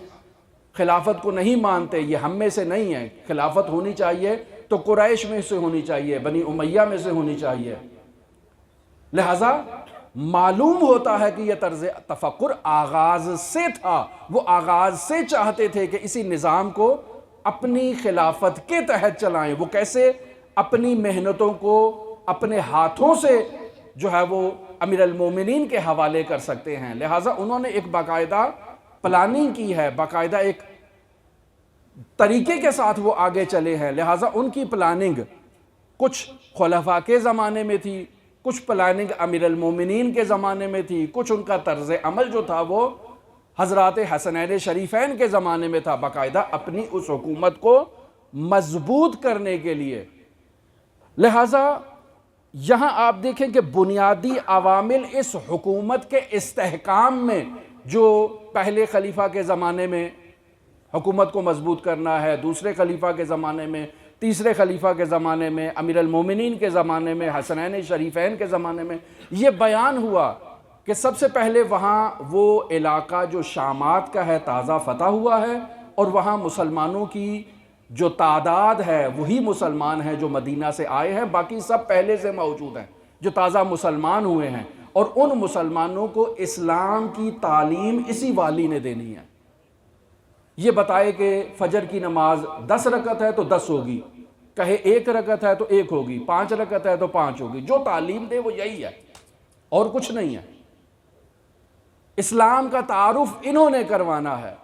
خلافت کو نہیں مانتے، یہ ہم میں سے نہیں ہے، خلافت ہونی چاہیے تو قریش میں سے ہونی چاہیے، بنی امیہ میں سے ہونی چاہیے۔ لہٰذا معلوم ہوتا ہے کہ یہ طرز تفکر آغاز سے تھا، وہ آغاز سے چاہتے تھے کہ اسی نظام کو اپنی خلافت کے تحت چلائیں۔ وہ کیسے اپنی محنتوں کو اپنے ہاتھوں سے جو ہے وہ امیر المومنین کے حوالے کر سکتے ہیں۔ لہٰذا انہوں نے ایک باقاعدہ پلاننگ کی ہے، باقاعدہ ایک طریقے کے ساتھ وہ آگے چلے ہیں۔ لہٰذا ان کی پلاننگ کچھ خلفاء کے زمانے میں تھی، کچھ پلاننگ امیر المومنین کے زمانے میں تھی، کچھ ان کا طرز عمل جو تھا وہ حضرات حسنین شریفین کے زمانے میں تھا، باقاعدہ اپنی اس حکومت کو مضبوط کرنے کے لیے۔ لہٰذا یہاں آپ دیکھیں کہ بنیادی عوامل اس حکومت کے استحکام میں، جو پہلے خلیفہ کے زمانے میں حکومت کو مضبوط کرنا ہے، دوسرے خلیفہ کے زمانے میں، تیسرے خلیفہ کے زمانے میں، امیر المومنین کے زمانے میں، حسنین شریفین کے زمانے میں، یہ بیان ہوا کہ سب سے پہلے وہاں وہ علاقہ جو شامات کا ہے تازہ فتح ہوا ہے، اور وہاں مسلمانوں کی جو تعداد ہے وہی مسلمان ہیں جو مدینہ سے آئے ہیں، باقی سب پہلے سے موجود ہیں جو تازہ مسلمان ہوئے ہیں، اور ان مسلمانوں کو اسلام کی تعلیم اسی والی نے دینی ہے۔ یہ بتائے کہ فجر کی نماز 10 رکعت ہے تو 10 ہوگی، کہے 1 رکعت ہے تو 1 ہوگی، 5 رکعت ہے تو 5 ہوگی، جو تعلیم دے وہ یہی ہے اور کچھ نہیں ہے۔ اسلام کا تعارف انہوں نے کروانا ہے،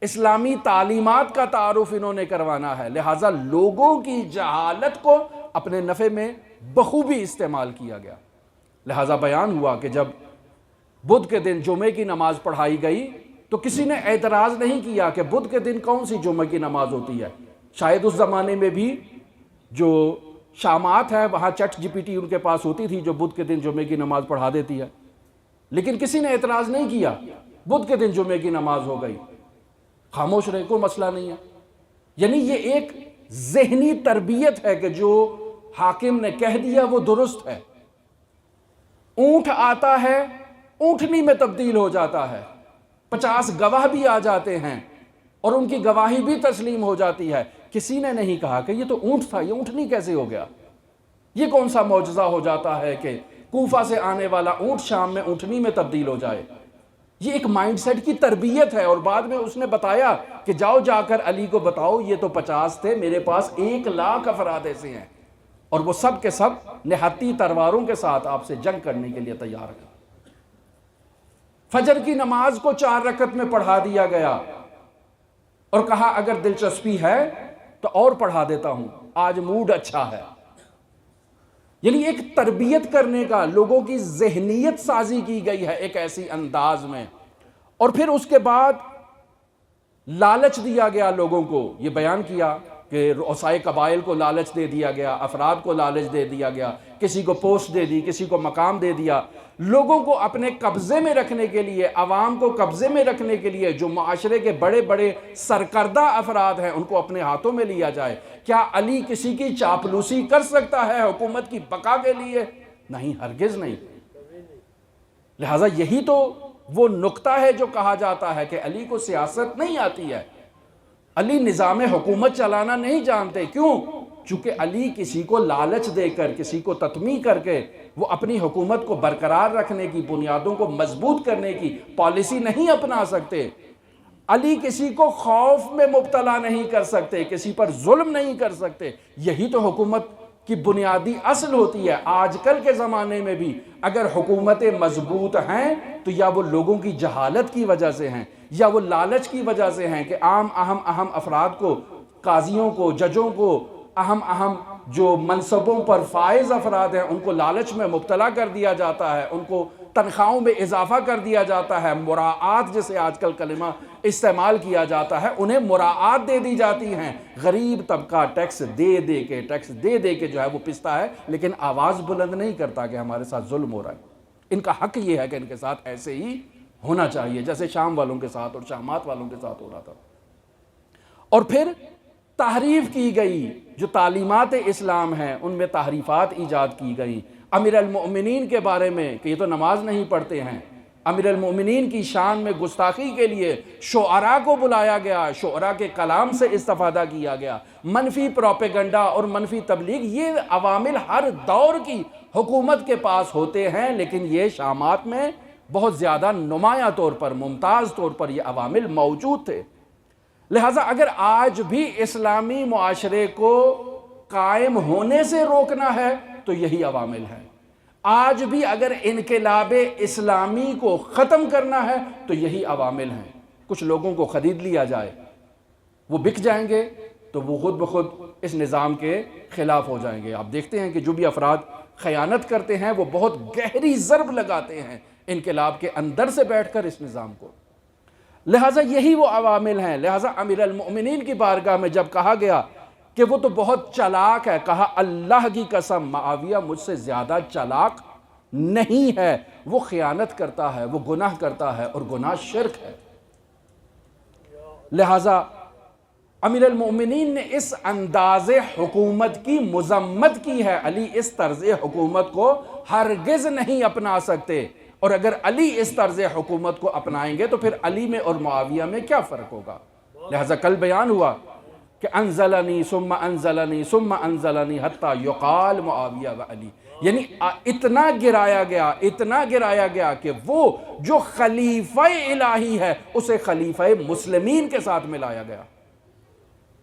اسلامی تعلیمات کا تعارف انہوں نے کروانا ہے، لہٰذا لوگوں کی جہالت کو اپنے نفع میں بخوبی استعمال کیا گیا۔ لہٰذا بیان ہوا کہ جب بدھ کے دن جمعے کی نماز پڑھائی گئی تو کسی نے اعتراض نہیں کیا کہ بدھ کے دن کون سی جمعے کی نماز ہوتی ہے۔ شاید اس زمانے میں بھی جو شامات ہے وہاں چٹ جی پی ٹی ان کے پاس ہوتی تھی جو بدھ کے دن جمعے کی نماز پڑھا دیتی ہے، لیکن کسی نے اعتراض نہیں کیا، بدھ کے دن جمعے کی نماز ہو گئی، خاموش رہے، کوئی مسئلہ نہیں ہے۔ یعنی یہ ایک ذہنی تربیت ہے کہ جو حاکم نے کہہ دیا وہ درست ہے۔ اونٹ آتا ہے اونٹنی میں تبدیل ہو جاتا ہے، 50 گواہ بھی آ جاتے ہیں اور ان کی گواہی بھی تسلیم ہو جاتی ہے، کسی نے نہیں کہا کہ یہ تو اونٹ تھا، یہ اونٹنی کیسے ہو گیا؟ یہ کون سا معجزہ ہو جاتا ہے کہ کوفہ سے آنے والا اونٹ شام میں اونٹنی میں تبدیل ہو جائے؟ یہ ایک مائنڈ سیٹ کی تربیت ہے۔ اور بعد میں اس نے بتایا کہ جاؤ جا کر علی کو بتاؤ یہ تو 50 تھے، میرے پاس 1,00,000 افراد ایسے ہیں، اور وہ سب کے سب نہتی تلواروں کے ساتھ آپ سے جنگ کرنے کے لیے تیار ہیں۔ فجر کی نماز کو 4 رکعت میں پڑھا دیا گیا اور کہا اگر دلچسپی ہے تو اور پڑھا دیتا ہوں، آج موڈ اچھا ہے۔ یعنی ایک تربیت کرنے کا، لوگوں کی ذہنیت سازی کی گئی ہے ایک ایسی انداز میں، اور پھر اس کے بعد لالچ دیا گیا لوگوں کو۔ یہ بیان کیا کہ رؤسائے قبائل کو لالچ دے دیا گیا، افراد کو لالچ دے دیا گیا، کسی کو پوسٹ دے دی، کسی کو مقام دے دیا۔ لوگوں کو اپنے قبضے میں رکھنے کے لیے، عوام کو قبضے میں رکھنے کے لیے جو معاشرے کے بڑے بڑے سرکردہ افراد ہیں ان کو اپنے ہاتھوں میں لیا جائے۔ کیا علی کسی کی چاپلوسی کر سکتا ہے حکومت کی بقا کے لیے؟ نہیں، ہرگز نہیں۔ لہٰذا یہی تو وہ نقطہ ہے جو کہا جاتا ہے کہ علی کو سیاست نہیں آتی ہے، علی نظام حکومت چلانا نہیں جانتے۔ کیوں؟ چونکہ علی کسی کو لالچ دے کر، کسی کو تطمیع کر کے وہ اپنی حکومت کو برقرار رکھنے کی، بنیادوں کو مضبوط کرنے کی پالیسی نہیں اپنا سکتے۔ علی کسی کو خوف میں مبتلا نہیں کر سکتے، کسی پر ظلم نہیں کر سکتے۔ یہی تو حکومت کی بنیادی اصل ہوتی ہے۔ آج کل کے زمانے میں بھی اگر حکومتیں مضبوط ہیں تو یا وہ لوگوں کی جہالت کی وجہ سے ہیں یا وہ لالچ کی وجہ سے ہیں کہ عام اہم افراد کو، قاضیوں کو، ججوں کو، اہم جو منصبوں پر فائز افراد ہیں ان کو لالچ میں مبتلا کر دیا جاتا ہے، ان کو تنخواہوں میں اضافہ کر دیا جاتا ہے، مراعات جسے آج کل کلمہ استعمال کیا جاتا ہے، انہیں مراعات دے دی جاتی ہیں۔ غریب طبقہ ٹیکس دے دے کے جو ہے وہ پستا ہے، لیکن آواز بلند نہیں کرتا کہ ہمارے ساتھ ظلم ہو رہا ہے۔ ان کا حق یہ ہے کہ ان کے ساتھ ایسے ہی ہونا چاہیے جیسے شام والوں کے ساتھ اور شامات والوں کے ساتھ ہو رہا تھا۔ اور پھر تحریف کی گئی، جو تعلیمات اسلام ہیں ان میں تحریفات ایجاد کی گئیں۔ امیر المؤمنین کے بارے میں کہ یہ تو نماز نہیں پڑھتے ہیں، امیر المؤمنین کی شان میں گستاخی کے لیے شعراء کو بلایا گیا، شعراء کے کلام سے استفادہ کیا گیا، منفی پروپیگنڈا اور منفی تبلیغ، یہ عوامل ہر دور کی حکومت کے پاس ہوتے ہیں، لیکن یہ شامات میں بہت زیادہ نمایاں طور پر، ممتاز طور پر یہ عوامل موجود تھے۔ لہٰذا اگر آج بھی اسلامی معاشرے کو قائم ہونے سے روکنا ہے تو یہی عوامل ہیں۔ آج بھی اگر انقلاب اسلامی کو ختم کرنا ہے تو یہی عوامل ہیں۔ کچھ لوگوں کو خرید لیا جائے، وہ بک جائیں گے تو وہ خود بخود اس نظام کے خلاف ہو جائیں گے۔ آپ دیکھتے ہیں کہ جو بھی افراد خیانت کرتے ہیں وہ بہت گہری ضرب لگاتے ہیں انقلاب کے اندر سے بیٹھ کر اس نظام کو۔ لہٰذا یہی وہ عوامل ہیں۔ لہٰذا امیر المؤمنین کی بارگاہ میں جب کہا گیا کہ وہ تو بہت چالاک ہے، کہا اللہ کی قسم معاویہ مجھ سے زیادہ چالاک نہیں ہے، وہ خیانت کرتا ہے، وہ گناہ کرتا ہے اور گناہ شرک ہے۔ لہٰذا امیر المؤمنین نے اس انداز حکومت کی مذمت کی ہے۔ علی اس طرز حکومت کو ہرگز نہیں اپنا سکتے، اور اگر علی اس طرز حکومت کو اپنائیں گے تو پھر علی میں اور معاویہ میں کیا فرق ہوگا؟ لہٰذا کل بیان ہوا کہ انزلنی ثم انزلنی ثم انزلنی حتی یقال معاویہ و علی، یعنی اتنا گرایا گیا کہ وہ جو خلیفہ الہی ہے اسے خلیفہ مسلمین کے ساتھ ملایا گیا،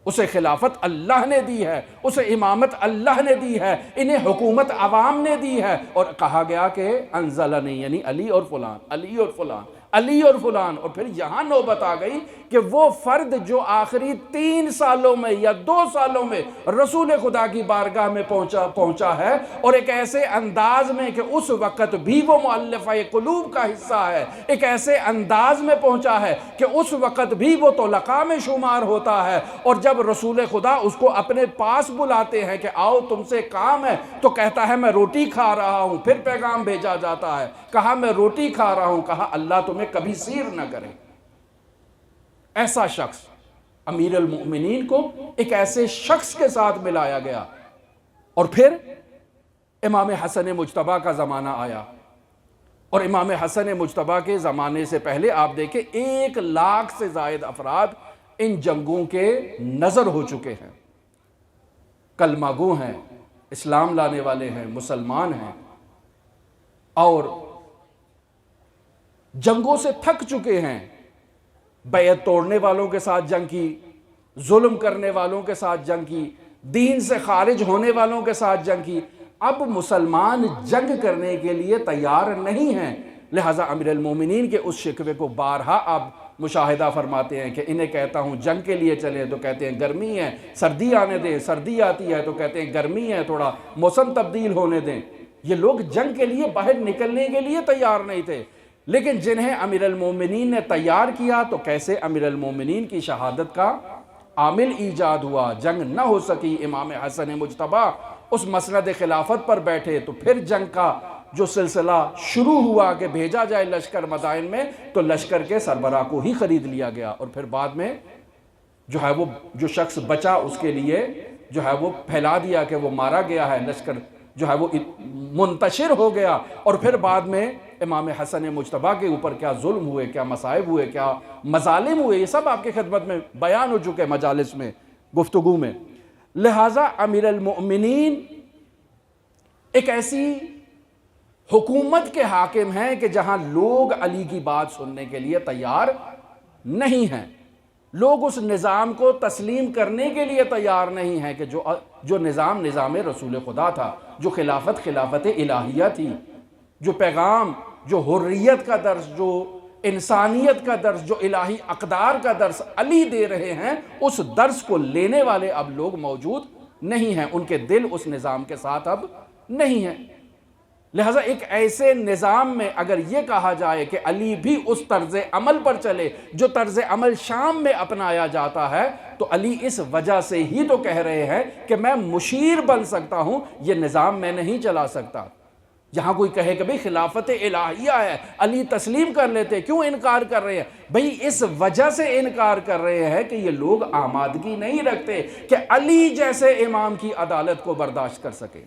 اسے خلافت اللہ نے دی ہے، اسے امامت اللہ نے دی ہے، انہیں حکومت عوام نے دی ہے، اور کہا گیا کہ انزلنی یعنی علی اور فلان، علی اور فلان، علی اور فلان۔ اور پھر یہاں نوبت آ گئی کہ وہ فرد جو آخری 3 سالوں میں یا 2 سالوں میں رسول خدا کی بارگاہ میں پہنچا ہے، اور ایک ایسے انداز میں کہ اس وقت بھی وہ مؤلفہ قلوب کا حصہ ہے، ایک ایسے انداز میں پہنچا ہے کہ اس وقت بھی وہ طلقاء میں شمار ہوتا ہے، اور جب رسول خدا اس کو اپنے پاس بلاتے ہیں کہ آؤ تم سے کام ہے، تو کہتا ہے میں روٹی کھا رہا ہوں۔ پھر پیغام بھیجا جاتا ہے، کہا میں روٹی کھا رہا ہوں، کہا اللہ تمہیں کبھی سیر نہ کرے۔ ایسا شخص امیر المؤمنین کو ایک ایسے شخص کے ساتھ ملایا گیا۔ اور پھر امام حسن مجتبیٰ کا زمانہ آیا، اور امام حسن مجتبیٰ کے زمانے سے پہلے آپ دیکھیں 1 لاکھ سے زائد افراد ان جنگوں کے نظر ہو چکے ہیں، کلمہ گو ہیں، اسلام لانے والے ہیں، مسلمان ہیں، اور جنگوں سے تھک چکے ہیں۔ بیعت توڑنے والوں کے ساتھ جنگ کی، ظلم کرنے والوں کے ساتھ جنگ کی، دین سے خارج ہونے والوں کے ساتھ جنگ کی۔ اب مسلمان جنگ کرنے کے لیے تیار نہیں ہیں۔ لہٰذا امیر المومنین کے اس شکوے کو بارہا آپ مشاہدہ فرماتے ہیں کہ انہیں کہتا ہوں جنگ کے لیے چلیں تو کہتے ہیں گرمی ہے، سردی آنے دیں، سردی آتی ہے تو کہتے ہیں گرمی ہے، تھوڑا موسم تبدیل ہونے دیں۔ یہ لوگ جنگ کے لیے باہر نکلنے کے لیے تیار نہیں تھے، لیکن جنہیں امیر المومنین نے تیار کیا تو کیسے امیر المومنین کی شہادت کا عامل ایجاد ہوا، جنگ نہ ہو سکی، امام حسن مجتبیٰ اس مسند خلافت پر بیٹھے، تو پھر جنگ کا جو سلسلہ شروع ہوا کہ بھیجا جائے لشکر مدائن میں، تو لشکر کے سربراہ کو ہی خرید لیا گیا، اور پھر بعد میں جو ہے وہ جو شخص بچا اس کے لیے جو ہے وہ پھیلا دیا کہ وہ مارا گیا ہے، لشکر جو ہے وہ منتشر ہو گیا۔ اور پھر بعد میں امام حسن مجتبیٰ کے اوپر کیا ظلم ہوئے، کیا مصائب ہوئے، کیا مظالم ہوئے، یہ سب آپ کی خدمت میں بیان ہو چکے مجالس میں، گفتگو میں۔ لہٰذا امیر المؤمنین ایک ایسی حکومت کے حاکم ہیں کہ جہاں لوگ علی کی بات سننے کے لیے تیار نہیں ہیں، لوگ اس نظام کو تسلیم کرنے کے لیے تیار نہیں ہیں کہ جو نظام رسول خدا تھا، جو خلافت الہیہ تھی، جو پیغام، جو حریت کا درس، جو انسانیت کا درس، جو الہی اقدار کا درس علی دے رہے ہیں، اس درس کو لینے والے اب لوگ موجود نہیں ہیں، ان کے دل اس نظام کے ساتھ اب نہیں ہیں۔ لہٰذا ایک ایسے نظام میں اگر یہ کہا جائے کہ علی بھی اس طرز عمل پر چلے جو طرز عمل شام میں اپنایا جاتا ہے، تو علی اس وجہ سے ہی تو کہہ رہے ہیں کہ میں مشیر بن سکتا ہوں، یہ نظام میں نہیں چلا سکتا۔ جہاں کوئی کہے کہ بھئی خلافت الہیہ ہے، علی تسلیم کر لیتے، کیوں انکار کر رہے ہیں؟ بھئی اس وجہ سے انکار کر رہے ہیں کہ یہ لوگ آمادگی نہیں رکھتے کہ علی جیسے امام کی عدالت کو برداشت کر سکیں،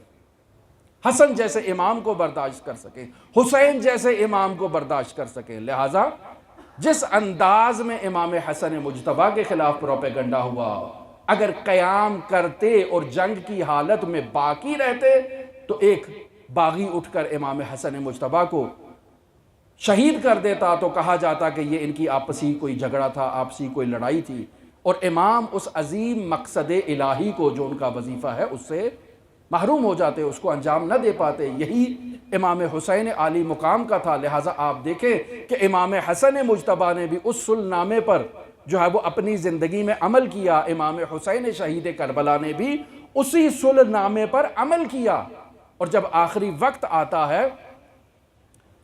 حسن جیسے امام کو برداشت کر سکیں، حسین جیسے امام کو برداشت کر سکیں۔ لہٰذا جس انداز میں امام حسن مجتبیٰ کے خلاف پروپیگنڈا ہوا، اگر قیام کرتے اور جنگ کی حالت میں باقی رہتے تو ایک باغی اٹھ کر امام حسن مجتبیٰ کو شہید کر دیتا تو کہا جاتا کہ یہ ان کی آپسی کوئی جھگڑا تھا، آپسی کوئی لڑائی تھی، اور امام اس عظیم مقصد الہی کو جو ان کا وظیفہ ہے اس سے محروم ہو جاتے، اس کو انجام نہ دے پاتے۔ یہی امام حسین عالی مقام کا تھا۔ لہٰذا آپ دیکھیں کہ امام حسن مجتبیٰ نے بھی اس صلح نامے پر جو ہے وہ اپنی زندگی میں عمل کیا، امام حسین شہید کربلا نے بھی اسی صلح نامے پر عمل کیا۔ اور جب آخری وقت آتا ہے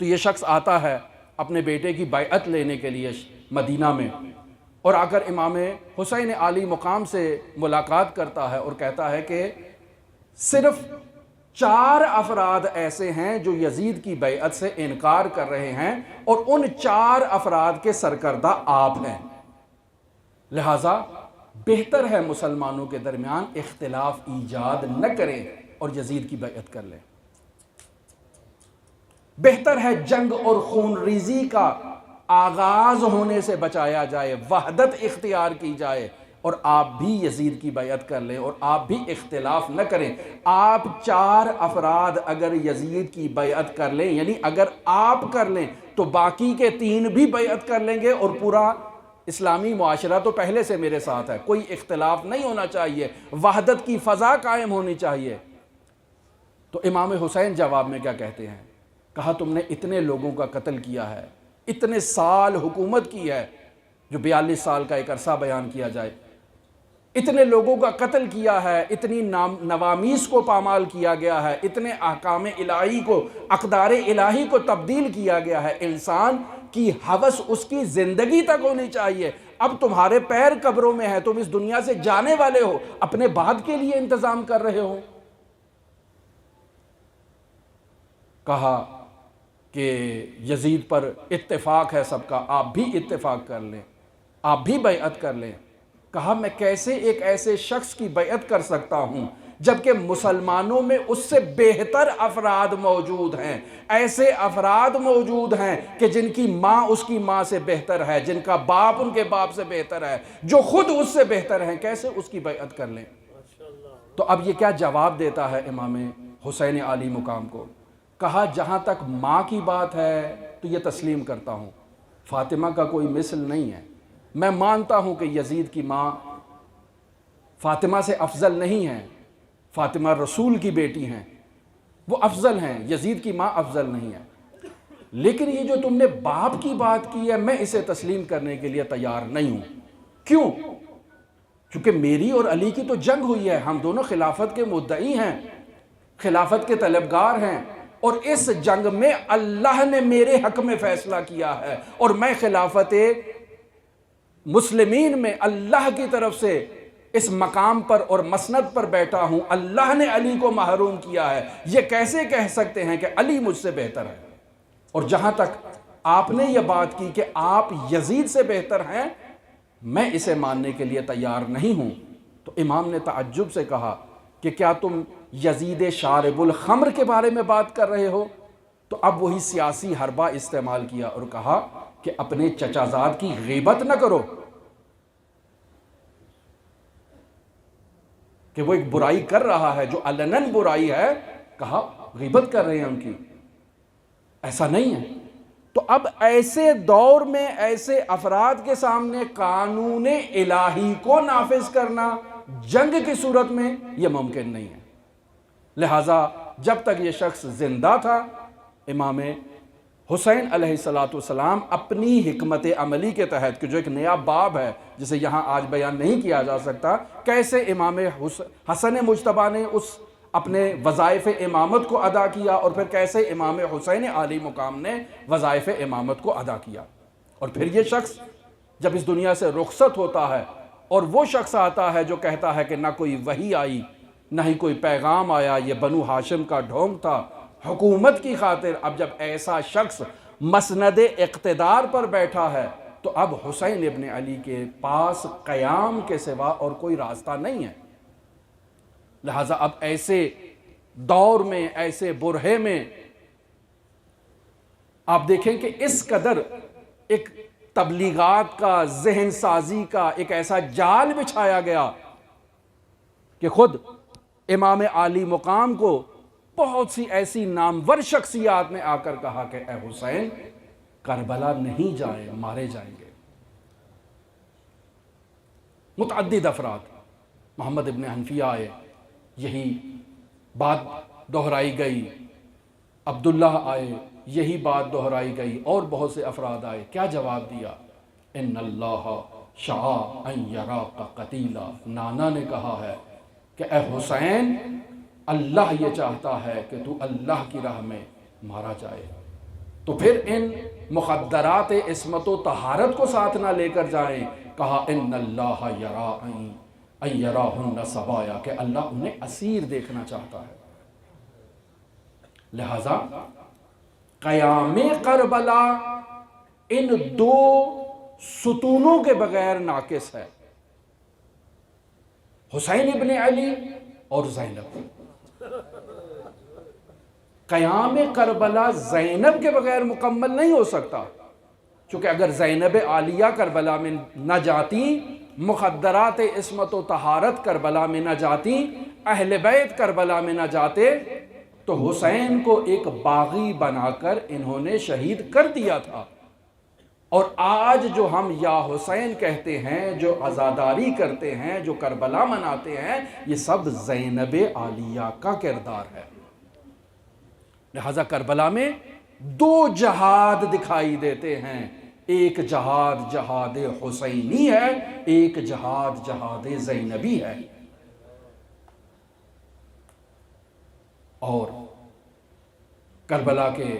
تو یہ شخص آتا ہے اپنے بیٹے کی بیعت لینے کے لیے مدینہ میں، اور آ کر امام حسین عالی مقام سے ملاقات کرتا ہے اور کہتا ہے کہ صرف 4 افراد ایسے ہیں جو یزید کی بیعت سے انکار کر رہے ہیں، اور ان 4 افراد کے سرکردہ آپ ہیں۔ لہٰذا بہتر ہے مسلمانوں کے درمیان اختلاف ایجاد نہ کریں اور یزید کی بیعت کر لیں۔ بہتر ہے جنگ اور خون ریزی کا آغاز ہونے سے بچایا جائے، وحدت اختیار کی جائے، اور آپ بھی یزید کی بیعت کر لیں اور آپ بھی اختلاف نہ کریں۔ آپ 4 افراد اگر یزید کی بیعت کر لیں، یعنی اگر آپ کر لیں تو باقی کے 3 بھی بیعت کر لیں گے، اور پورا اسلامی معاشرہ تو پہلے سے میرے ساتھ ہے۔ کوئی اختلاف نہیں ہونا چاہیے، وحدت کی فضا قائم ہونی چاہیے۔ تو امام حسین جواب میں کیا کہتے ہیں؟ کہا تم نے اتنے لوگوں کا قتل کیا ہے، اتنے سال حکومت کی ہے، جو 42 سال کا ایک عرصہ بیان کیا جائے، اتنے لوگوں کا قتل کیا ہے، اتنی نوامیس کو پامال کیا گیا ہے، اتنے احکام الہی کو، اقدار الہی کو تبدیل کیا گیا ہے۔ انسان کی ہوس اس کی زندگی تک ہونی چاہیے۔ اب تمہارے پیر قبروں میں ہیں، تم اس دنیا سے جانے والے ہو، اپنے بعد کے لیے انتظام کر رہے ہو۔ کہا کہ یزید پر اتفاق ہے سب کا، آپ بھی اتفاق کر لیں، آپ بھی بیعت کر لیں۔ کہا میں کیسے ایک ایسے شخص کی بیعت کر سکتا ہوں جبکہ مسلمانوں میں اس سے بہتر افراد موجود ہیں، ایسے افراد موجود ہیں کہ جن کی ماں اس کی ماں سے بہتر ہے، جن کا باپ ان کے باپ سے بہتر ہے، جو خود اس سے بہتر ہیں، کیسے اس کی بیعت کر لیں؟ تو اب یہ کیا جواب دیتا ہے امام حسین عالی مقام کو؟ کہا جہاں تک ماں کی بات ہے تو یہ تسلیم کرتا ہوں، فاطمہ کا کوئی مثل نہیں ہے۔ میں مانتا ہوں کہ یزید کی ماں فاطمہ سے افضل نہیں ہے، فاطمہ رسول کی بیٹی ہیں، وہ افضل ہیں، یزید کی ماں افضل نہیں ہے، لیکن یہ جو تم نے باپ کی بات کی ہے میں اسے تسلیم کرنے کے لیے تیار نہیں ہوں۔ کیوں؟ کیونکہ میری اور علی کی تو جنگ ہوئی ہے، ہم دونوں خلافت کے مدعی ہیں، خلافت کے طلبگار ہیں، اور اس جنگ میں اللہ نے میرے حق میں فیصلہ کیا ہے، اور میں خلافت مسلمین میں اللہ کی طرف سے اس مقام پر اور مسند پر بیٹھا ہوں۔ اللہ نے علی کو محروم کیا ہے، یہ کیسے کہہ سکتے ہیں کہ علی مجھ سے بہتر ہے؟ اور جہاں تک آپ نے یہ بات کی کہ آپ یزید سے بہتر ہیں، میں اسے ماننے کے لیے تیار نہیں ہوں۔ تو امام نے تعجب سے کہا کہ کیا تم یزید شارب الخمر کے بارے میں بات کر رہے ہو؟ تو اب وہی سیاسی حربہ استعمال کیا اور کہا کہ اپنے چچا زاد کی غیبت نہ کرو، کہ وہ ایک برائی کر رہا ہے جو علناً برائی ہے، کہا غیبت کر رہے ہیں ان کی، ایسا نہیں ہے۔ تو اب ایسے دور میں ایسے افراد کے سامنے قانون الہی کو نافذ کرنا جنگ کی صورت میں یہ ممکن نہیں ہے۔ لہٰذا جب تک یہ شخص زندہ تھا، امام حسین علیہ السلام اپنی حکمت عملی کے تحت، کہ جو ایک نیا باب ہے جسے یہاں آج بیان نہیں کیا جا سکتا، کیسے امام حسن مجتبیٰ نے اس اپنے وظائف امامت کو ادا کیا، اور پھر کیسے امام حسین عالی مقام نے وظائف امامت کو ادا کیا۔ اور پھر یہ شخص جب اس دنیا سے رخصت ہوتا ہے اور وہ شخص آتا ہے جو کہتا ہے کہ نہ کوئی وحی آئی نہ ہی کوئی پیغام آیا، یہ بنو ہاشم کا ڈھونگ تھا، حکومت کی خاطر اب جب ایسا شخص مسند اقتدار پر بیٹھا ہے تو اب حسین ابن علی کے پاس قیام کے سوا اور کوئی راستہ نہیں ہے۔ لہٰذا اب ایسے دور میں، ایسے برہے میں آپ دیکھیں کہ اس قدر ایک تبلیغات کا، ذہن سازی کا ایک ایسا جال بچھایا گیا کہ خود امام عالی مقام کو بہت سی ایسی نامور شخصیات نے آ کر کہا کہ اے حسین، کربلا نہیں جائیں، مارے جائیں گے۔ متعدد افراد، محمد ابن حنفیہ آئے، یہی بات دہرائی گئی، عبداللہ آئے، یہی بات دہرائی گئی، اور بہت سے افراد آئے۔ کیا جواب دیا؟ ان اللہ شاء ان یراک قتیلا، نانا نے کہا ہے کہ اے حسین، اللہ یہ چاہتا ہے کہ تو اللہ کی راہ میں مارا جائے۔ تو پھر ان مخدرات عصمت و طہارت کو ساتھ نہ لے کر جائیں، کہا ان اللہ یرا ان یراہن سبایا، کہ اللہ انہیں اسیر دیکھنا چاہتا ہے۔ لہذا قیام کربلا ان دو ستونوں کے بغیر ناقص ہے، حسین ابن علی اور زینب۔ قیام کربلا زینب کے بغیر مکمل نہیں ہو سکتا، چونکہ اگر زینب عالیہ کربلا میں نہ جاتی، مخدرات عصمت و طہارت کربلا میں نہ جاتی، اہل بیت کربلا میں نہ جاتے، تو حسین کو ایک باغی بنا کر انہوں نے شہید کر دیا تھا۔ اور آج جو ہم یا حسین کہتے ہیں، جو عزاداری کرتے ہیں، جو کربلا مناتے ہیں، یہ سب زینب عالیہ کا کردار ہے۔ لہذا کربلا میں دو جہاد دکھائی دیتے ہیں، ایک جہاد جہاد حسینی ہے، ایک جہاد جہاد زینبی ہے۔ اور کربلا کے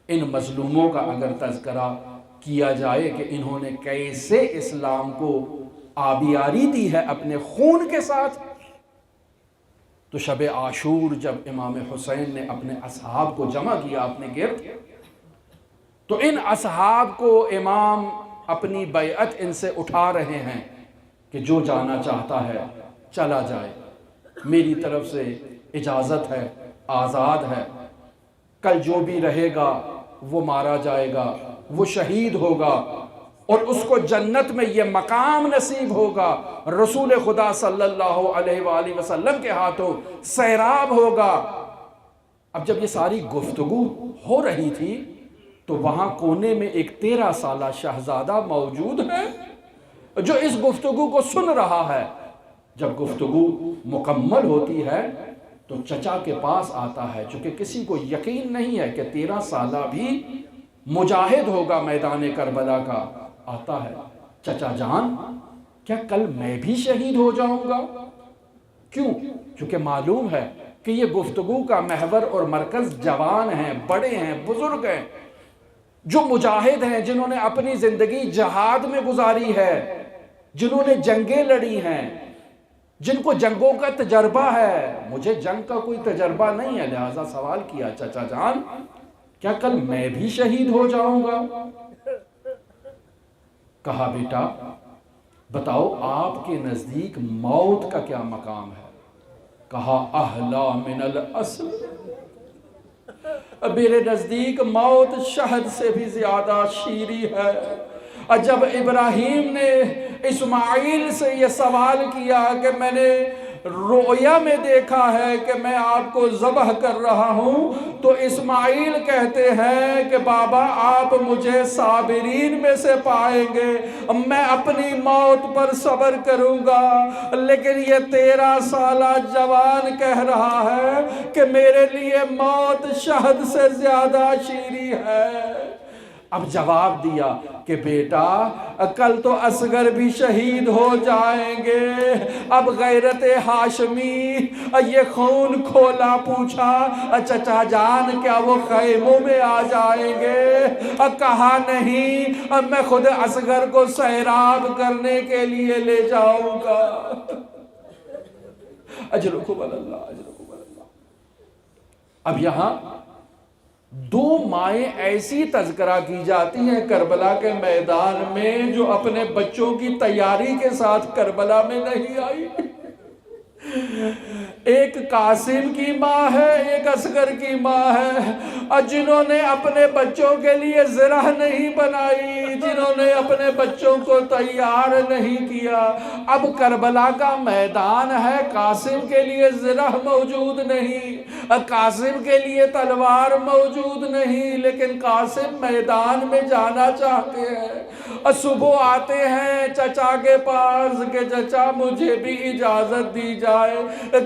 ان مظلوموں کا اگر تذکرہ کیا جائے کہ انہوں نے کیسے اسلام کو آبیاری دی ہے اپنے خون کے ساتھ، تو شب عاشور جب امام حسین نے اپنے اصحاب کو جمع کیا اپنے گرد، تو ان اصحاب کو امام اپنی بیعت ان سے اٹھا رہے ہیں کہ جو جانا چاہتا ہے چلا جائے، میری طرف سے اجازت ہے، آزاد ہے، کل جو بھی رہے گا وہ مارا جائے گا، وہ شہید ہوگا، اور اس کو جنت میں یہ مقام نصیب ہوگا، رسول خدا صلی اللہ علیہ وآلہ وسلم کے ہاتھوں سیراب ہوگا۔ اب جب یہ ساری گفتگو ہو رہی تھی تو وہاں کونے میں ایک 13 سالہ شہزادہ موجود ہے جو اس گفتگو کو سن رہا ہے۔ جب گفتگو مکمل ہوتی ہے تو چچا کے پاس آتا ہے، چونکہ کسی کو یقین نہیں ہے کہ 13 سالہ بھی مجاہد ہوگا میدان کربلا کا۔ آتا ہے، چچا جان کیا کل میں بھی شہید ہو جاؤں گا؟ کیوں؟ چونکہ معلوم ہے کہ یہ گفتگو کا محور اور مرکز جوان ہیں، بڑے ہیں، بزرگ ہیں، جو مجاہد ہیں، جنہوں نے اپنی زندگی جہاد میں گزاری ہے، جنہوں نے جنگیں لڑی ہیں، جن کو جنگوں کا تجربہ ہے۔ مجھے جنگ کا کوئی تجربہ نہیں ہے، لہذا سوال کیا، چچا جان کیا کل میں بھی شہید ہو جاؤں گا؟ کہا بیٹا بتاؤ آپ کے نزدیک موت کا کیا مقام ہے؟ کہا احلا من الاسل، میرے نزدیک موت شہد سے بھی زیادہ شیریں ہے۔ جب ابراہیم نے اسماعیل سے یہ سوال کیا کہ میں نے رویا میں دیکھا ہے کہ میں آپ کو ذبح کر رہا ہوں، تو اسماعیل کہتے ہیں کہ بابا آپ مجھے صابرین میں سے پائیں گے، میں اپنی موت پر صبر کروں گا۔ لیکن یہ 13 سالہ جوان کہہ رہا ہے کہ میرے لیے موت شہد سے زیادہ شیریں ہے۔ اب جواب دیا کہ بیٹا کل تو اصغر بھی شہید ہو جائیں گے۔ اب غیرت ہاشمی یہ خون کھولا، پوچھا چچا جان کیا وہ خیموں میں آ جائیں گے؟ کہا نہیں، میں خود اصغر کو سیراب کرنے کے لیے لے جاؤں گا۔ اجرکم اللہ، اجرکم اللہ۔ اب یہاں دو مائیں ایسی تذکرہ کی جاتی ہیں کربلا کے میدان میں جو اپنے بچوں کی تیاری کے ساتھ کربلا میں نہیں آئی۔ ایک قاسم کی ماں ہے، ایک اصغر کی ماں ہے، اور جنہوں نے اپنے بچوں کے لیے زرہ نہیں بنائی، جنہوں نے اپنے بچوں کو تیار نہیں کیا۔ اب کربلا کا میدان ہے، قاسم کے لیے زرہ موجود نہیں، قاسم کے لیے تلوار موجود نہیں، لیکن قاسم میدان میں جانا چاہتے ہیں۔ اور صبح آتے ہیں چچا کے پاس کہ چچا مجھے بھی اجازت دی جائے۔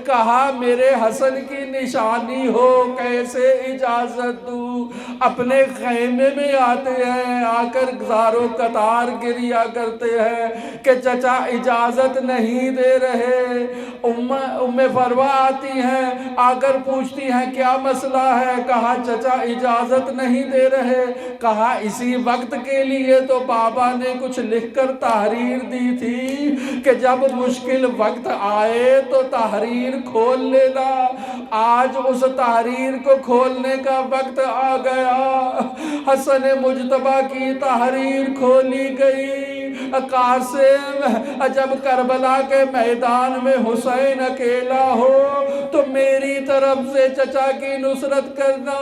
کہا میرے حسن کی نشانی ہو، کیسے اجازت دوں؟ اپنے خیمے میں آتے ہیں، آ کر زارو قطار گریا کرتے ہیں کہ چچا اجازت نہیں دے رہے۔ ام فروہ آتی ہیں، آ کر پوچھتی ہیں کیا مسئلہ ہے؟ کہا چچا اجازت نہیں دے رہے۔ کہا اسی وقت کے لیے تو بابا نے کچھ لکھ کر تحریر دی تھی کہ جب مشکل وقت آئے تو تحریر کھول لینا۔ آج اس تحریر کو کھولنے کا وقت آ گیا۔ حسن مجتبیٰ کی تحریر کھولی گئی۔ قاسم جب کربلا کے میدان میں حسین اکیلا ہو تو میری طرف سے چچا کی نصرت کرنا۔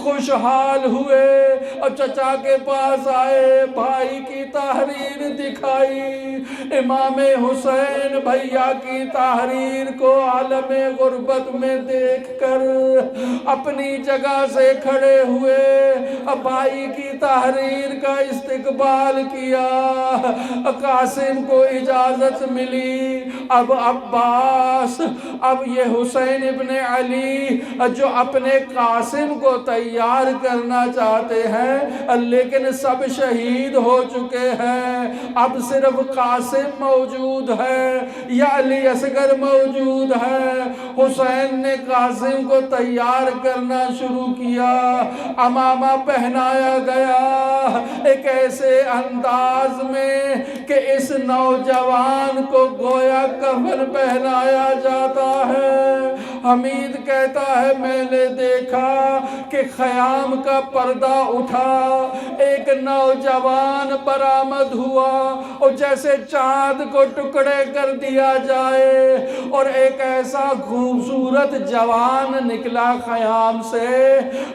خوشحال ہوئے اور چچا کے پاس آئے، بھائی کی تحریر دکھائی۔ امام حسین بھیا کی تحریر کو عالم غربت میں دیکھ کر اپنی جگہ سے کھڑے ہوئے، بھائی کی تحریر کا استقبال کیا۔ قاسم کو اجازت ملی۔ اب عباس، اب یہ حسین ابن علی جو اپنے قاسم کو تیار کرنا چاہتے ہیں لیکن سب شہید ہو چکے ہیں، اب صرف قاسم موجود ہے یا علی اصغر موجود ہے۔ حسین نے قاسم کو تیار کرنا شروع کیا، امامہ پہنایا گیا ایک ایسے انداز میں کہ اس نوجوان کو گویا کفن پہنایا جاتا ہے۔ حمید کہتا ہے میں نے دیکھا کہ خیام کا پردہ اٹھا، ایک نوجوان برآمد ہوا اور جیسے چاند کو ٹکڑے کر دیا جائے، اور ایک ایسا خوبصورت جوان نکلا خیام سے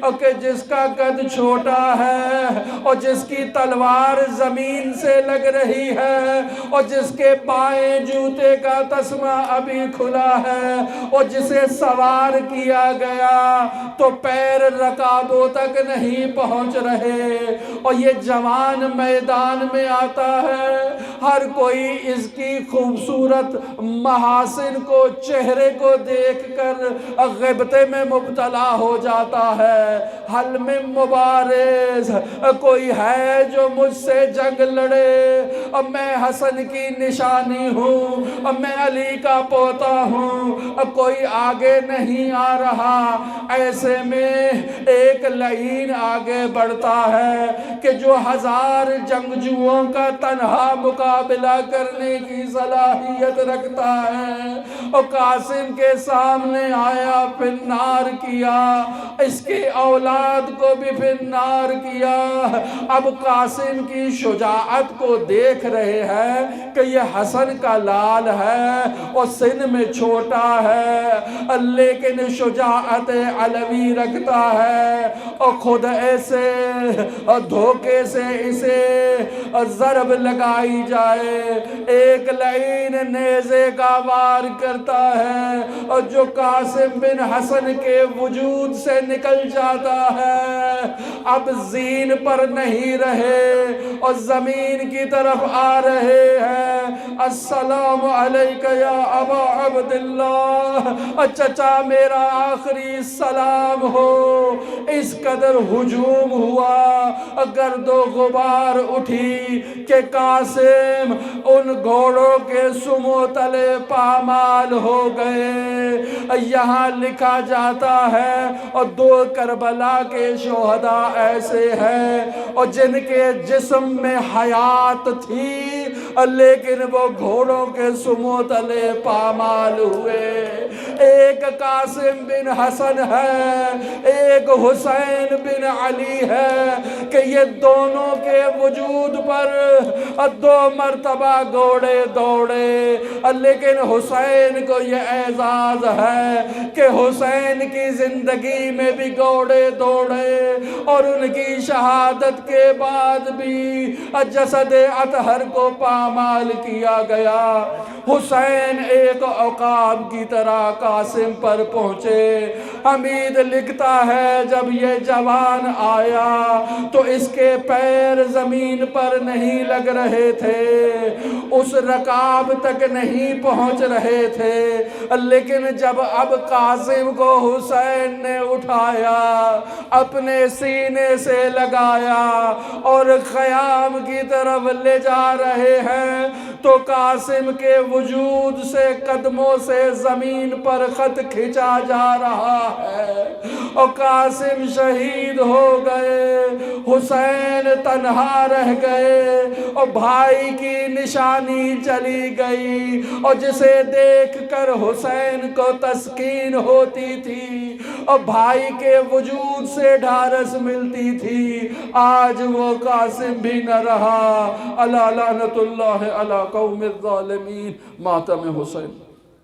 اور کہ جس کا قد چھوٹا ہے اور جس کی تلوار زمین سے لگ رہی ہے اور جس کے پائیں جوتے کا تسمہ ابھی کھلا ہے، اور جسے سوار کیا گیا تو پیر رکابوں تک نہیں پہنچ رہے، اور یہ جوان میدان میں آتا ہے۔ ہر کوئی اس کی خوبصورت محاسن کو، چہرے کو دیکھ کر غیبتے میں مبتلا ہو جاتا ہے۔ حل میں مبارز کوئی ہے جو مجھ سے جنگ لڑے، اور میں حسن کی نشانی ہوں، اور میں علی کا پوتا ہوں، اور کوئی آگے نہیں آ رہا۔ ایسے میں ایک لعین آگے بڑھتا ہے کہ جو 1000 جنگجوؤں کا تنہا مقابلہ کرنے کی صلاحیت رکھتا ہے، اور قاسم کے سامنے آیا، فنار کیا، اس کی اولاد کو بھی فنار کیا۔ اب قاسم کی شجاعت کو دیکھ رہے ہیں کہ یہ حسن کا لال ہے اور سن میں چھوٹا ہے، لیکن شجاعت علوی رکھتا ہے، اور خود ایسے دھوکے سے اسے ضرب لگائی جائے، ایک لعین نیزے کا وار کرتا ہے اور جو قاسم بن حسن کے وجود سے نکل جاتا ہے، اب زین پر نہیں رہے اور زمین کی طرف آ رہے ہیں۔ السلام علیکہ یا ابا عبداللہ، چچا میرا آخری سلام ہو۔ اس قدر ہجوم ہوا، گرد و غبار اٹھی کہ قاسم ان گھوڑوں کے سمو تلے پامال ہو گئے۔ یہاں لکھا جاتا ہے اور 2 کربلا کے شہداء ایسے ہیں اور جن کے جسم میں حیات تھی لیکن وہ گھوڑوں کے سمو تلے پامال ہوئے۔ ایک قاسم بن حسن ہے، ایک حسین بن علی ہے کہ یہ دونوں کے وجود پر 2 مرتبہ گھوڑے دوڑے، لیکن حسین کو یہ اعزاز ہے کہ حسین کی زندگی میں بھی گھوڑے دوڑے اور ان کی شہادت کے بعد بھی جسد اطہر کو پامال کیا گیا۔ حسین ایک عقاب کی طرح قاسم پر پہنچے۔ حمید لکھتا ہے جب یہ جوان آیا تو اس کے پیر زمین پر نہیں لگ رہے تھے، اس رکاب تک نہیں پہنچ رہے تھے، لیکن جب اب قاسم کو حسین نے اٹھایا، اپنے سینے سے لگایا اور خیام کی طرف لے جا رہے ہیں تو قاسم کے وجود سے قدموں سے زمین پر خط کھینچا جا رہا ہے اور قاسم شہید ہو گئے، حسین تنہا رہ گئے اور بھائی کی نشانی چلی گئی، اور جسے دیکھ کر حسین کو تسکین ہوتی تھی اور بھائی کے وجود سے ڈھارس ملتی تھی، آج وہ قاسم بھی نہ رہا۔ الا لعنت اللہ علی قوم الظالمین۔ ماتم حسین۔